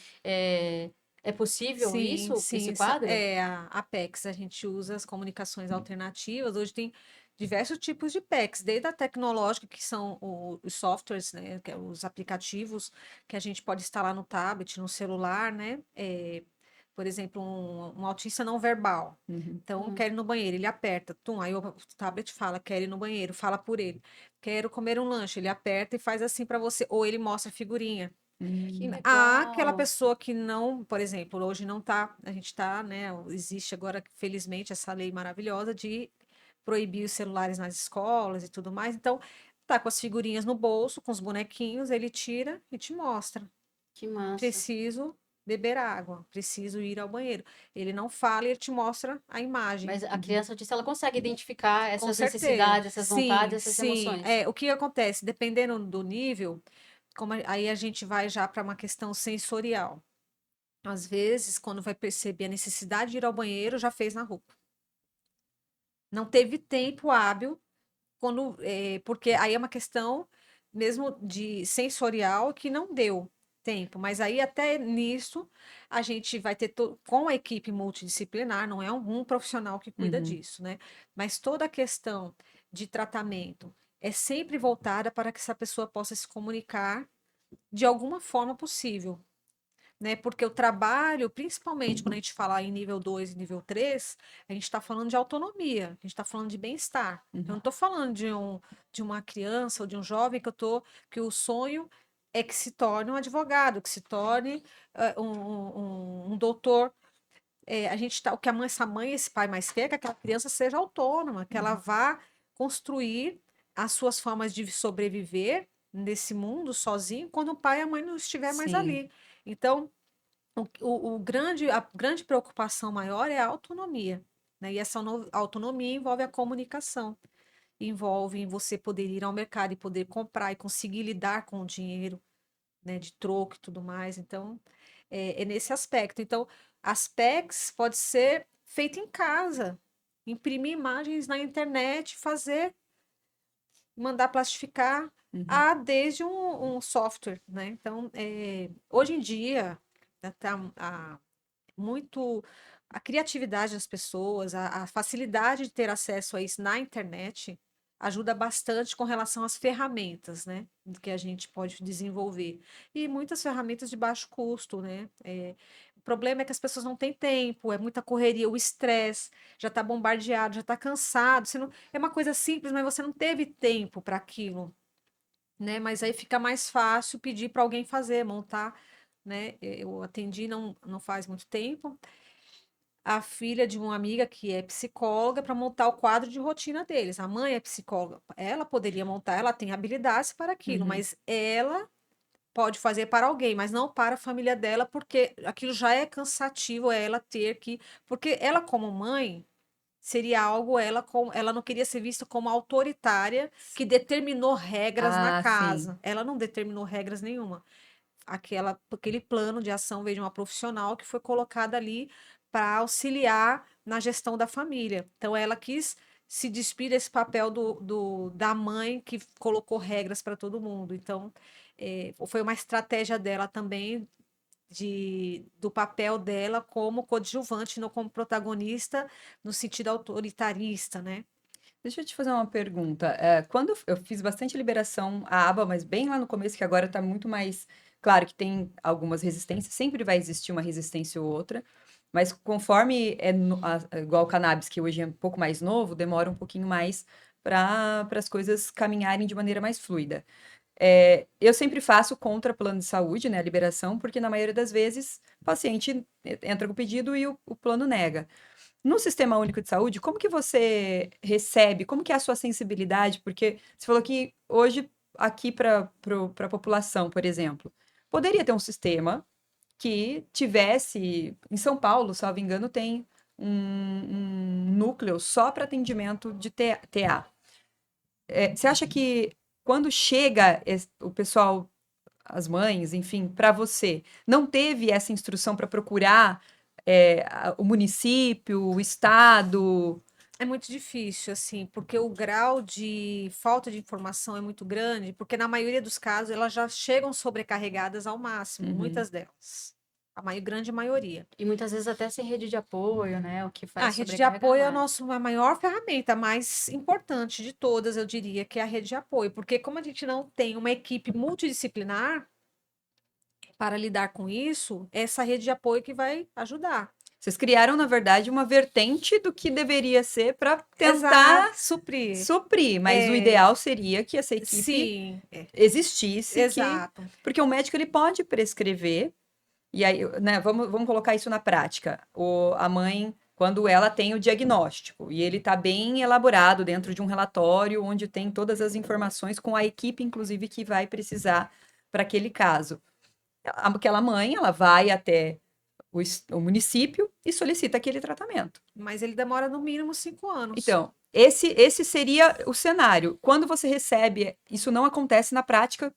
É possível Sim, isso, sim, esse quadro? é a PECs, a gente usa as comunicações alternativas. Hoje tem diversos tipos de PECs, desde a tecnológica, que são os softwares, né, que é os aplicativos que a gente pode instalar no tablet, no celular, né? Por exemplo, um autista não verbal. Uhum. Então, Hum, quer ir no banheiro, ele aperta, tum, aí o tablet fala, quer ir no banheiro, fala por ele. Quero comer um lanche, ele aperta e faz assim para você, ou ele mostra a figurinha. que Há aquela legal. pessoa que não, por exemplo, hoje não tá, a gente tá, né, existe agora, felizmente, essa lei maravilhosa de proibir os celulares nas escolas e tudo mais. Então, tá com as figurinhas no bolso, com os bonequinhos, ele tira e te mostra. Que massa. Preciso beber água, preciso ir ao banheiro. Ele não fala e ele te mostra a imagem. Mas a Uhum. criança autista, ela consegue identificar Com essas certeza. necessidades, essas vontades, Sim, essas sim. emoções. É, o que acontece, dependendo do nível, aí a gente vai já para uma questão sensorial. Às vezes, quando vai perceber a necessidade de ir ao banheiro, já fez na roupa. Não teve tempo hábil, porque aí é uma questão mesmo de sensorial que não deu tempo. Mas aí até nisso a gente vai ter com a equipe multidisciplinar, não é um profissional que cuida Uhum. disso, né? Mas toda a questão de tratamento é sempre voltada para que essa pessoa possa se comunicar de alguma forma possível, né? Porque o trabalho, principalmente quando a gente fala em nível 2 e nível 3, a gente está falando de autonomia, a gente está falando de bem-estar. Eu não Uhum. estou falando de uma criança ou de um jovem que o sonho é que se torne um advogado, que se torne um doutor. A gente tá, o que essa mãe e esse pai mais quer é que aquela criança seja autônoma, que ela Uhum. vá construir as suas formas de sobreviver nesse mundo sozinho quando o pai e a mãe não estiver mais Sim. ali. Então, a grande preocupação maior é a autonomia, né? E essa autonomia envolve a comunicação, envolve em você poder ir ao mercado e poder comprar e conseguir lidar com o dinheiro, né, de troco e tudo mais. Então, é nesse aspecto. Então, as PECs pode ser feita em casa, imprimir imagens na internet, fazer, mandar plastificar, Uhum. desde um software, né? Então, hoje em dia, tá, muito a criatividade das pessoas, a facilidade de ter acesso a isso na internet ajuda bastante com relação às ferramentas, né, que a gente pode desenvolver. E muitas ferramentas de baixo custo, né? O problema é que as pessoas não têm tempo, é muita correria, o estresse, já está bombardeado, já está cansado. É uma coisa simples, mas você não teve tempo para aquilo, né? Mas aí fica mais fácil pedir para alguém fazer, montar, né? Eu atendi não faz muito tempo a filha de uma amiga que é psicóloga para montar o quadro de rotina deles. A mãe é psicóloga, ela poderia montar, ela tem habilidades para aquilo, Uhum. mas ela pode fazer para alguém, mas não para a família dela, porque aquilo já é cansativo, ela ter que, porque ela como mãe seria algo ela não queria ser vista como autoritária que determinou regras na Ah, sim. casa. Ela não determinou regras nenhuma. Aquele plano de ação veio de uma profissional que foi colocada ali para auxiliar na gestão da família. Então, ela quis se despir desse papel da mãe que colocou regras para todo mundo. Então, foi uma estratégia dela também do papel dela como coadjuvante, não como protagonista, no sentido autoritarista, né? Deixa eu te fazer uma pergunta. Quando eu fiz bastante liberação à aba, mas bem lá no começo, que agora está muito mais. Claro que tem algumas resistências, sempre vai existir uma resistência ou outra, mas conforme igual o cannabis, que hoje é um pouco mais novo, demora um pouquinho mais para as coisas caminharem de maneira mais fluida. Eu sempre faço contra plano de saúde, né, a liberação, porque na maioria das vezes o paciente entra com o pedido e o plano nega. No Sistema Único de Saúde, como que você recebe? Como que é a sua sensibilidade? Porque você falou que hoje, aqui para a população, por exemplo, poderia ter um sistema que tivesse, em São Paulo, salvo engano, tem um núcleo só para atendimento de TA. Você acha que quando chega o pessoal, as mães, enfim, para você, não teve essa instrução para procurar o município, o estado? É muito difícil, assim, porque o grau de falta de informação é muito grande, porque na maioria dos casos elas já chegam sobrecarregadas ao máximo, Uhum. muitas delas. Grande maioria. E muitas vezes até sem rede de apoio, né? O que A faz rede de sobrecarregar apoio é mais. a maior ferramenta, a mais importante de todas, eu diria, que é a rede de apoio, porque como a gente não tem uma equipe multidisciplinar para lidar com isso, é essa rede de apoio que vai ajudar. Vocês criaram, na verdade, uma vertente do que deveria ser para tentar Exato, suprir. suprir, mas o É, ideal seria que essa equipe sim, existisse, exato. porque o médico ele pode prescrever, e aí, né, vamos colocar isso na prática. A mãe, quando ela tem o diagnóstico, e ele está bem elaborado dentro de um relatório onde tem todas as informações com a equipe, inclusive, que vai precisar para aquele caso. Aquela mãe, ela vai até o município e solicita aquele tratamento. Mas ele demora no mínimo 5 anos. Então, esse seria o cenário. Quando você recebe, isso não acontece na prática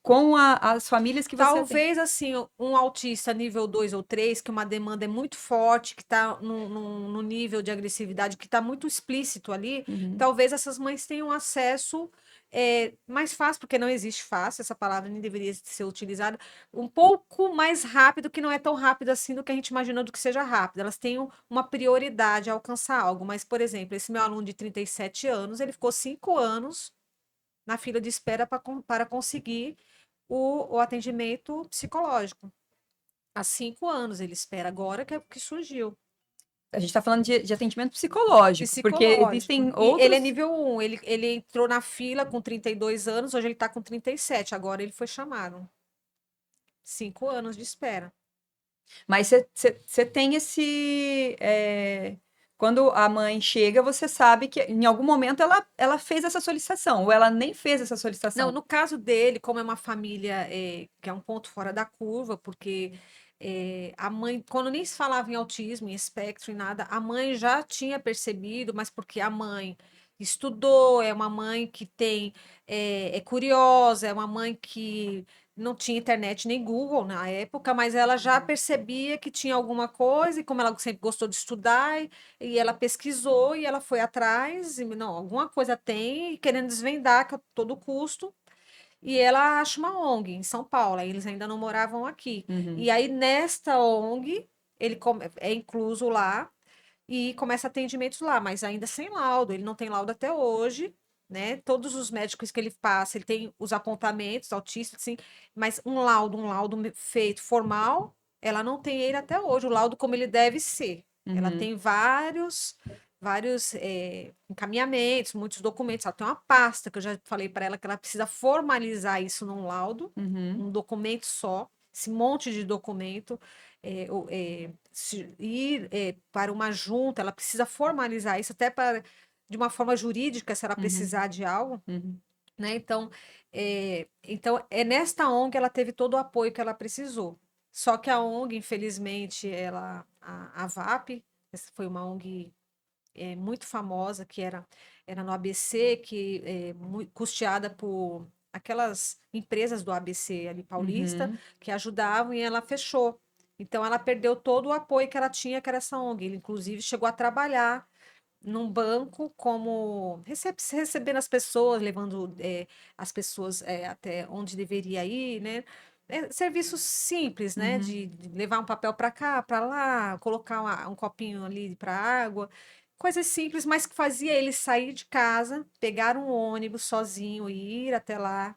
com as famílias que você atende. Talvez, assim, um autista nível 2 ou 3, que uma demanda é muito forte, que está no nível de agressividade que está muito explícito ali, Uhum. talvez essas mães tenham acesso mais fácil, porque não existe fácil, essa palavra nem deveria ser utilizada, um pouco mais rápido, que não é tão rápido assim do que a gente imaginou do que seja rápido. Elas têm uma prioridade a alcançar algo. Mas, por exemplo, esse meu aluno de 37 anos, ele ficou 5 anos na fila de espera para conseguir o atendimento psicológico. Há 5 anos ele espera, agora que surgiu. A gente está falando de atendimento psicológico, porque existem E ele é outros. nível 1, ele entrou na fila com 32 anos, hoje ele está com 37, agora ele foi chamado. 5 anos de espera. Mas você tem quando a mãe chega, você sabe que em algum momento ela fez essa solicitação, ou ela nem fez essa Não, solicitação. no caso dele, como é uma família que é um ponto fora da curva, porque a mãe, quando nem se falava em autismo, em espectro, em nada, a mãe já tinha percebido, mas porque a mãe estudou, é uma mãe que é curiosa, é uma mãe que não tinha internet nem Google na época, mas ela já percebia que tinha alguma coisa, e como ela sempre gostou de estudar, e ela pesquisou e ela foi atrás, e não, alguma coisa tem, querendo desvendar a todo custo. E ela acha uma ONG em São Paulo, aí eles ainda não moravam aqui. Uhum. E aí, nesta ONG, ele é incluso lá e começa atendimentos lá, mas ainda sem laudo. Ele não tem laudo até hoje, né? Todos os médicos que ele passa, ele tem os apontamentos autistas, assim, mas um laudo feito formal, ela não tem ele até hoje, o laudo como ele deve ser. Ela Uhum. tem vários encaminhamentos, muitos documentos. Ela tem uma pasta que eu já falei para ela que ela precisa formalizar isso num laudo, Uhum. um documento só, esse monte de documento. Ir para uma junta, ela precisa formalizar isso até para de uma forma jurídica, se ela Uhum. precisar de algo, Uhum. né? Então nesta ONG ela teve todo o apoio que ela precisou. Só que a ONG, infelizmente, a VAP, essa foi uma ONG muito famosa, que era no ABC, que custeada por aquelas empresas do ABC ali paulista, Uhum. que ajudavam, e ela fechou. Então ela perdeu todo o apoio que ela tinha, que era essa ONG. Ele, inclusive, chegou a trabalhar num banco como recebendo as pessoas, levando as pessoas até onde deveria ir, né? Serviços simples, né? Uhum. De levar um papel para cá, para lá, colocar um copinho ali para água. Coisas simples, mas que fazia ele sair de casa, pegar um ônibus sozinho e ir até lá.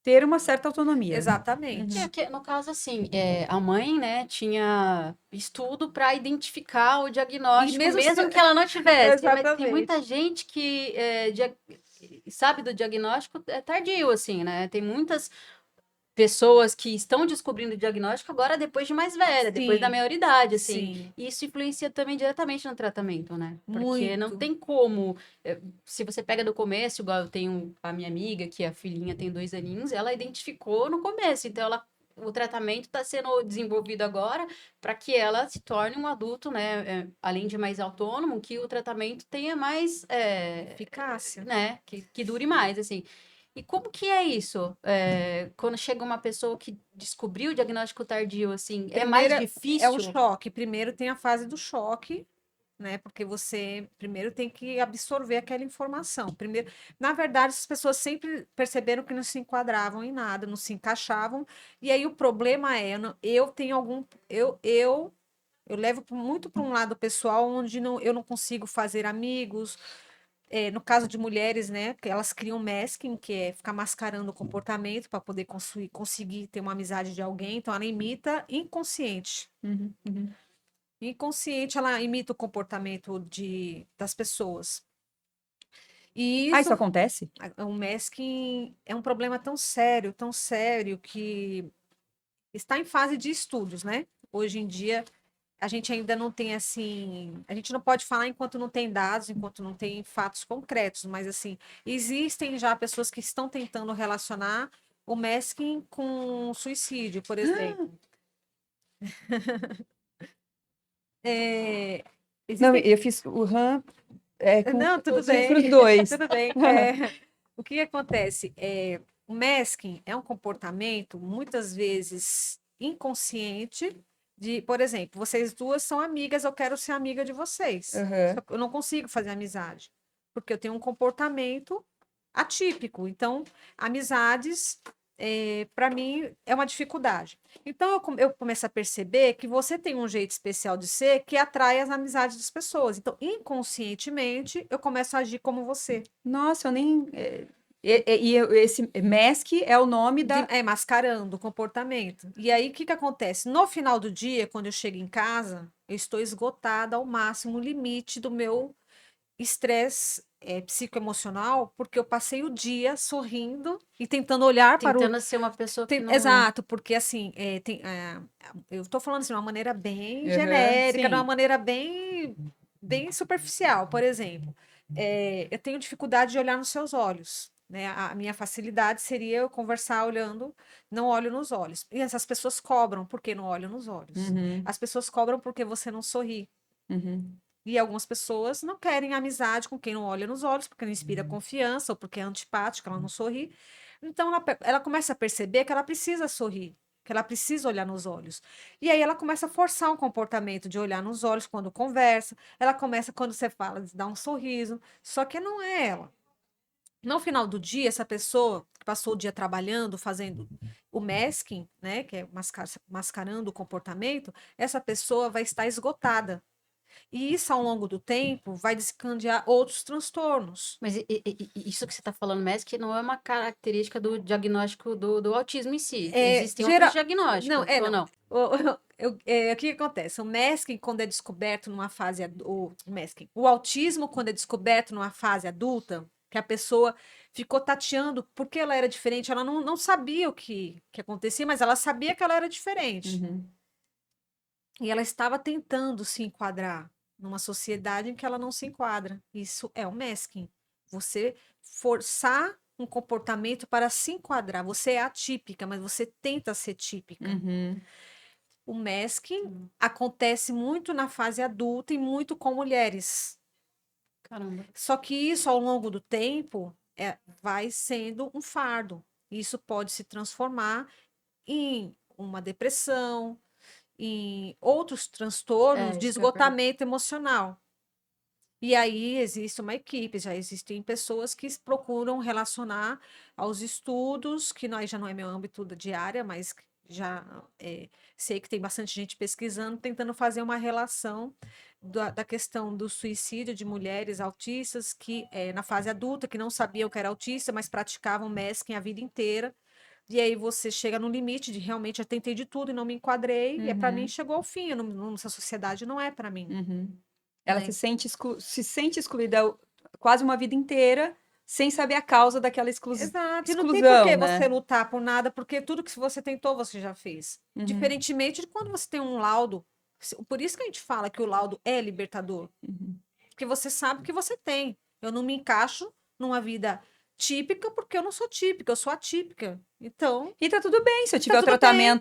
ter uma certa autonomia. Exatamente. No caso, assim, a mãe, né, tinha estudo para identificar o diagnóstico, mesmo mesmo se- que ela não tivesse. Mas tem Exatamente. muita gente que sabe do diagnóstico tardio, assim, né? Tem muitas pessoas que estão descobrindo o diagnóstico agora depois de mais velha, depois da Sim, maioridade, assim. sim, E isso influencia também diretamente no tratamento, né? Porque não muito. tem como. Se você pega do começo, igual eu tenho a minha amiga, que a filhinha tem 2 aninhos, ela identificou no começo, então o tratamento está sendo desenvolvido agora para que ela se torne um adulto, né? Além de mais autônomo, que o tratamento tenha mais, Eficácia. né? Que dure mais, assim. E como que é isso? Quando chega uma pessoa que descobriu o diagnóstico tardio, assim, é mais Primeiro é o difícil? choque. Primeiro tem a fase do choque, né? Porque você primeiro tem que absorver aquela informação. Primeiro, na verdade, as pessoas sempre perceberam que não se enquadravam em nada, não se encaixavam. E aí o problema é, eu tenho algum, eu levo muito para um lado pessoal onde eu não consigo fazer amigos. No caso de mulheres, né, que elas criam masking, que é ficar mascarando o comportamento para poder conseguir ter uma amizade de alguém. Então, ela imita inconsciente. Uhum, uhum. Inconsciente, ela imita o comportamento das pessoas. E Ah, isso isso, acontece? o masking é um problema tão sério, que está em fase de estudos, né? Hoje em dia, a gente ainda não tem assim, a gente não pode falar enquanto não tem dados, enquanto não tem fatos concretos, mas assim, existem já pessoas que estão tentando relacionar o masking com suicídio, por exemplo. É, Não, existem. eu fiz o RAM Não, tudo para os bem, dois. tudo bem. O que acontece? O masking é um comportamento, muitas vezes, inconsciente, por exemplo, vocês duas são amigas, eu quero ser amiga de vocês. Aham. Só que eu não consigo fazer amizade, porque eu tenho um comportamento atípico. Então, amizades, para mim, é uma dificuldade. Então, eu começo a perceber que você tem um jeito especial de ser que atrai as amizades das pessoas. Então, inconscientemente, eu começo a agir como você. Nossa, eu nem. Esse Mask é o nome da. Mascarando o comportamento. E aí, o que que acontece? No final do dia, quando eu chego em casa, eu estou esgotada ao máximo, o limite do meu estresse psicoemocional, porque eu passei o dia sorrindo e tentando olhar para o. Tentando ser uma pessoa que não. Exato, porque assim, eu estou falando assim, de uma maneira bem Aham, genérica, de uma sim. maneira bem superficial. Por exemplo, eu tenho dificuldade de olhar nos seus olhos. Né? A minha facilidade seria eu conversar olhando, não olho nos olhos. E essas pessoas cobram porque não olham nos olhos. Uhum, As pessoas cobram porque você não sorri. uhum. E algumas pessoas não querem amizade com quem não olha nos olhos, porque não inspira confiança, ou porque é antipática, ela não sorri. Então ela começa a perceber que ela precisa sorrir, que ela precisa olhar nos olhos. E aí ela começa a forçar um comportamento de olhar nos olhos quando conversa, ela começa, quando você fala, de dar um sorriso, só que não é ela. No final do dia, essa pessoa que passou o dia trabalhando, fazendo o masking, né, que é mascarando o comportamento, essa pessoa vai estar esgotada. E isso, ao longo do tempo, vai desencadear outros transtornos. Mas isso que você está falando, mesmo, que não é uma característica do diagnóstico do autismo em si. Existem outros Não, diagnósticos, ou não. não? O que que acontece? O masking, quando é descoberto numa fase o autismo, quando é descoberto numa fase adulta, que a pessoa ficou tateando porque ela era diferente, ela não sabia o que acontecia, mas ela sabia que ela era diferente. Uhum. E ela estava tentando se enquadrar numa sociedade em que ela não se enquadra. Isso é o masking. Você forçar um comportamento para se enquadrar. Você é atípica, mas você tenta ser típica. Uhum. O masking acontece muito na fase adulta e muito com mulheres. Caramba. Só que isso, ao longo do tempo, vai sendo um fardo. Isso pode se transformar em uma depressão, em outros transtornos de Isso que eu ia perguntar. esgotamento emocional. E aí existe uma equipe, já existem pessoas que procuram relacionar aos estudos, que nós já não é meu âmbito de área, mas já sei que tem bastante gente pesquisando, tentando fazer uma relação da questão do suicídio de mulheres autistas que na fase adulta, que não sabiam que era autista, mas praticavam masking a vida inteira, E aí você chega no limite de realmente eu tentei de tudo e não me enquadrei, e para mim Uhum. chegou ao fim, essa sociedade não é para mim, Uhum. Ela né? se sente excluída quase uma vida inteira, sem saber a causa daquela Exato, e não tem por exclusão, que você né? lutar por nada, porque tudo que você tentou, você já fez. Uhum, Diferentemente de quando você tem um laudo, por isso que a gente fala que o laudo é libertador, uhum. porque você sabe o que você tem. Eu não me encaixo numa vida típica porque eu não sou típica, eu sou atípica. Então, E tá tudo bem se eu tá tiver tudo bem.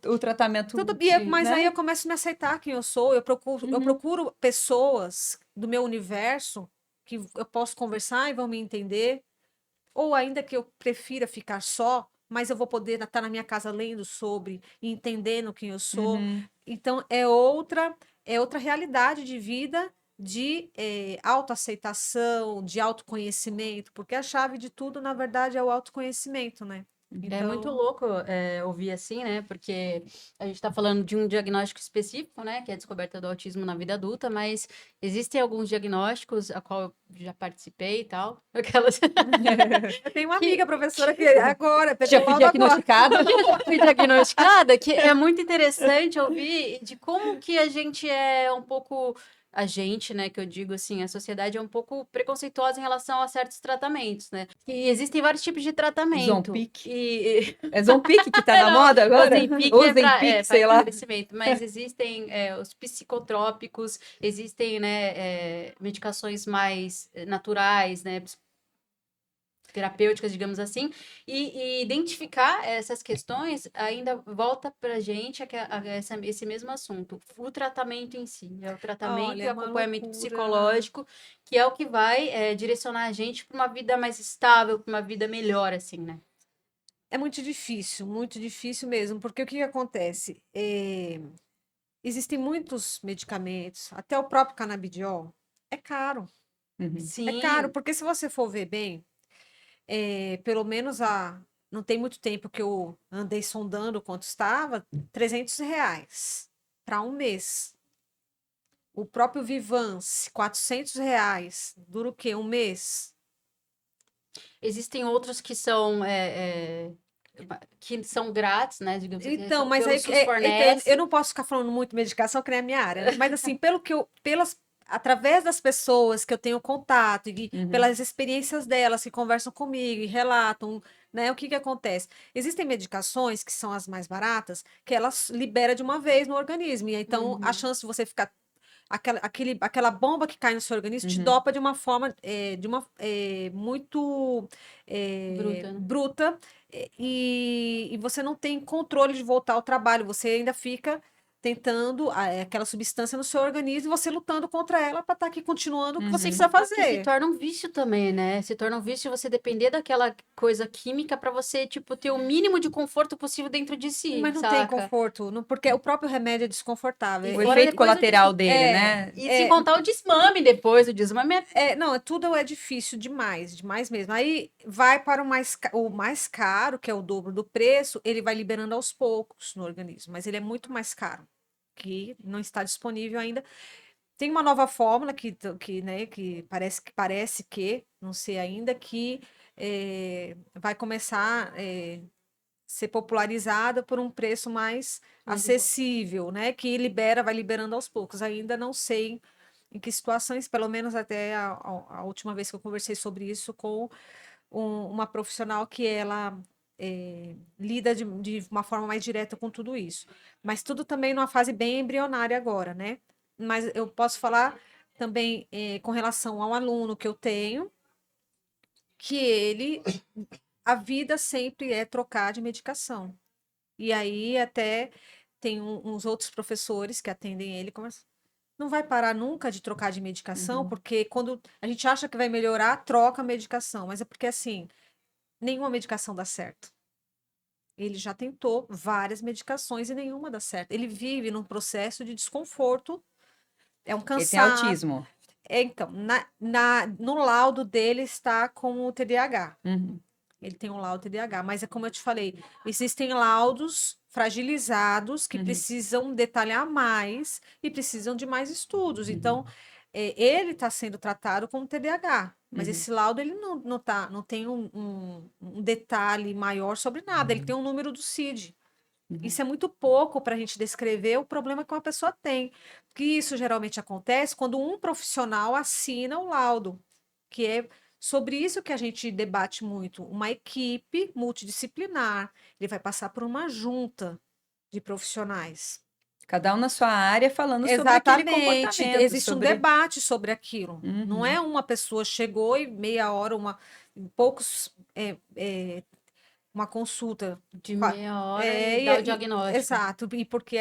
o tratamento Mas aí né? eu começo a me aceitar quem eu sou. Eu Uhum, procuro pessoas do meu universo que eu posso conversar e vão me entender. Ou ainda que eu prefira ficar só, mas eu vou poder estar na minha casa lendo sobre e entendendo quem eu sou. uhum. Então é outra realidade de vida, de autoaceitação, de autoconhecimento, porque a chave de tudo, na verdade, é o autoconhecimento, né? É muito Então, louco ouvir assim, né? Porque a gente está falando de um diagnóstico específico, né? Que é a descoberta do autismo na vida adulta, mas existem alguns diagnósticos a qual eu já participei e tal. Aquelas eu tenho uma que amiga professora que agora, Já perdeu o fui laudo agora. diagnosticada. fui diagnosticada, que é muito interessante ouvir de como que a gente é um pouco. A gente, né, que eu digo assim, a sociedade é um pouco preconceituosa em relação a certos tratamentos, né? E existem vários tipos de tratamento. Zompic. E É Zompic que tá na não, moda o agora? Ozempic Ou Zempic, para sei lá. emagrecimento, mas existem os psicotrópicos, existem, né, medicações mais naturais, né, terapêuticas, digamos assim, e identificar essas questões ainda volta para a gente esse mesmo assunto, o tratamento em si, é o tratamento Olha, e o é uma acompanhamento loucura. psicológico, que é o que vai direcionar a gente para uma vida mais estável, para uma vida melhor, assim, né? É muito difícil mesmo, porque o que que acontece? Existem muitos medicamentos, até o próprio canabidiol, é caro. Uhum. É caro, Sim, porque se você for ver bem, pelo menos não tem muito tempo que eu andei sondando quanto estava, R$ 300 para um mês. O próprio Vivance, R$ 400, dura o quê? Um mês? existem outros que são grátis, né, digamos assim, Então, mas pelo aí SUS então, eu fornece. não posso ficar falando muito medicação, que não é a minha área, né? Mas assim, através das pessoas que eu tenho contato e Uhum. pelas experiências delas que conversam comigo e relatam, né, o que que acontece? Existem medicações que são as mais baratas, que elas liberam de uma vez no organismo, e então a Uhum, chance de você ficar aquela bomba que cai no seu organismo te Uhum. dopa de uma forma muito bruta, né? bruta, e você não tem controle de voltar ao trabalho, você ainda fica tentando aquela substância no seu organismo e você lutando contra ela para estar aqui continuando o que você Uhum. precisa Só que se fazer. torna um vício também, né? Se torna um vício você depender daquela coisa química pra você, tipo, ter o mínimo de conforto possível dentro de si, Mas não tem saca? conforto, porque o próprio remédio é desconfortável. E O fora efeito depois colateral dele, né? e sem contar o desmame depois, o desmame é. Não, tudo é difícil demais, demais mesmo. Aí vai para o mais caro, que é o dobro do preço, ele vai liberando aos poucos no organismo, mas ele é muito mais caro, que não está disponível ainda. Tem uma nova fórmula né, que parece que, não sei ainda, que vai começar ser popularizada por um preço mais Mais em conta. acessível, né? Que vai liberando aos poucos. Ainda não sei em que situações, pelo menos até a última vez que eu conversei sobre isso com uma profissional que ela lida de uma forma mais direta com tudo isso. Mas tudo também numa fase bem embrionária agora, né? Mas eu posso falar também com relação ao aluno que eu tenho, que a vida sempre é trocar de medicação. E aí até tem uns outros professores que atendem ele, como assim, não vai parar nunca de trocar de medicação, Uhum. porque quando a gente acha que vai melhorar, troca a medicação. Mas é porque assim, nenhuma medicação dá certo. Ele já tentou várias medicações e nenhuma dá certo. Ele vive num processo de desconforto, é um Ele tem cansaço. autismo. Então, no laudo dele está com o TDAH. Uhum. Ele tem um laudo TDAH, mas é como eu te falei, existem laudos fragilizados que Uhum. precisam detalhar mais e precisam de mais estudos. Então, ele está sendo tratado como TDAH. Mas Uhum. esse laudo, ele não tem um detalhe maior sobre nada, ele tem um número do CID. Uhum. Isso é muito pouco para a gente descrever o problema que uma pessoa tem. Porque isso geralmente acontece quando um profissional assina o laudo, que é sobre isso que a gente debate muito. Uma equipe multidisciplinar, ele vai passar por uma junta de profissionais. Cada um na sua área falando sobre aquele Exatamente. comportamento, Existe um sobre. debate sobre aquilo. Não é Uhum. uma pessoa chegou e meia hora, em poucos, uma consulta. De meia hora e É, dá o diagnóstico. exato. E porque,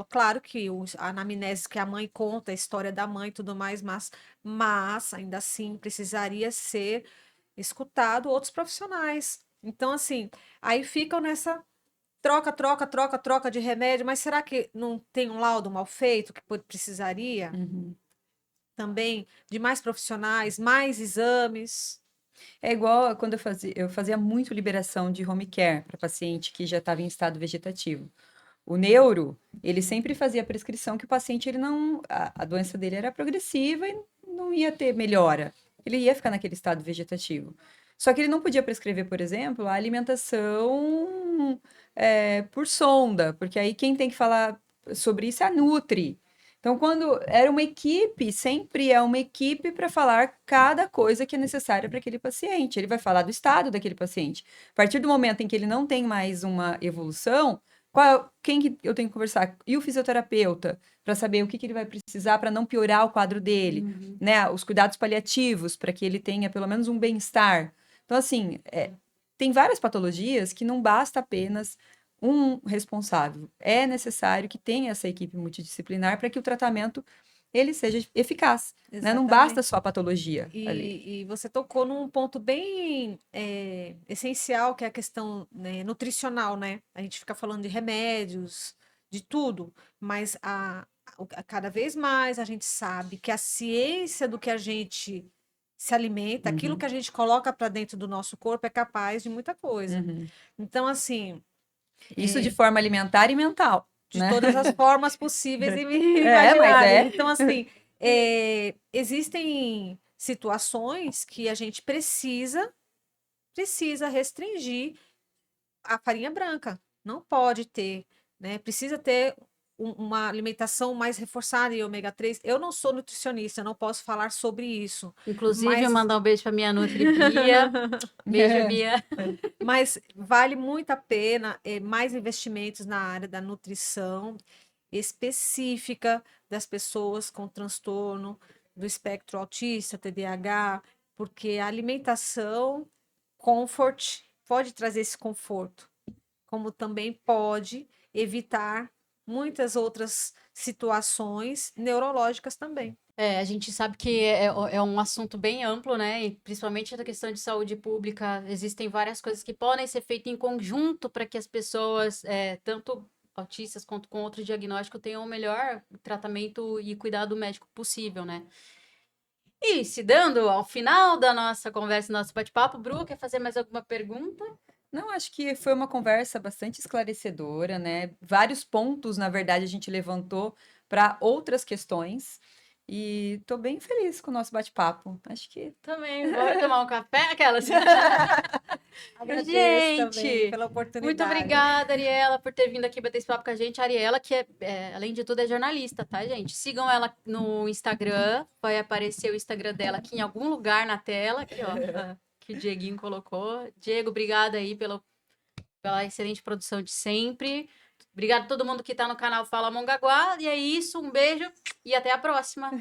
claro que a anamnese que a mãe conta, a história da mãe e tudo mais, mas ainda assim precisaria ser escutado outros profissionais. Então, assim, aí ficam nessa troca de remédio, mas será que não tem um laudo mal feito que precisaria Uhum. também de mais profissionais, mais exames? É igual a quando eu fazia muito liberação de home care para paciente que já estava em estado vegetativo. O neuro, ele sempre fazia a prescrição que o paciente, ele não, a doença dele era progressiva e não ia ter melhora. Ele ia ficar naquele estado vegetativo. Só que ele não podia prescrever, por exemplo, a alimentação por sonda, porque aí quem tem que falar sobre isso é a Nutri. Então, quando era uma equipe, sempre é uma equipe para falar cada coisa que é necessária para aquele paciente. Ele vai falar do estado daquele paciente. A partir do momento em que ele não tem mais uma evolução, quem que eu tenho que conversar? E o fisioterapeuta, para saber o que ele vai precisar para não piorar o quadro dele, Uhum. né? Os cuidados paliativos, para que ele tenha pelo menos um bem-estar. Então, assim, tem várias patologias que não basta apenas um responsável. É necessário que tenha essa equipe multidisciplinar para que o tratamento ele seja eficaz, né? Não basta Exatamente. só a patologia ali. E você tocou num ponto bem essencial, que é a questão, né, nutricional, né? A gente fica falando de remédios, de tudo, mas cada vez mais a gente sabe que a ciência do que a gente se alimenta, aquilo Uhum, que a gente coloca para dentro do nosso corpo é capaz de muita coisa. uhum. Então, assim, Isso de é, forma alimentar e mental, de né? todas as formas possíveis e Mas imagináveis. é. Então, assim, existem situações que a gente precisa restringir a farinha branca. Não pode ter, né? Precisa ter uma alimentação mais reforçada em ômega 3. Eu não sou nutricionista, eu não posso falar sobre isso, Inclusive, eu mas mandar um beijo pra minha Nutri Bia. Beijo, Bia. mas vale muito a pena mais investimentos na área da nutrição específica das pessoas com transtorno do espectro autista, TDAH, porque a alimentação comfort pode trazer esse conforto, como também pode evitar muitas outras situações neurológicas também. A gente sabe que é um assunto bem amplo, né? E principalmente na questão de saúde pública, existem várias coisas que podem ser feitas em conjunto para que as pessoas, tanto autistas quanto com outro diagnóstico, tenham o melhor tratamento e cuidado médico possível, né? E se dando ao final da nossa conversa, nosso bate-papo, Bru, quer fazer mais alguma pergunta? Não, acho que foi uma conversa bastante esclarecedora, né? Vários pontos, na verdade, a gente levantou para outras questões. E estou bem feliz com o nosso bate-papo. Acho que Também, bora tomar um café? Aquelas. Agradeço também Gente, pela muito oportunidade. obrigada, Ariela, por ter vindo aqui bater esse papo com a gente. A Ariela, que além de tudo, é jornalista, tá, gente? Sigam ela no Instagram. Vai aparecer o Instagram dela aqui em algum lugar na tela, aqui, ó, que o Dieguinho colocou. Diego, obrigada aí pela excelente produção de sempre. Obrigada a todo mundo que tá no canal Fala Mongaguá. E é isso, um beijo e até a próxima.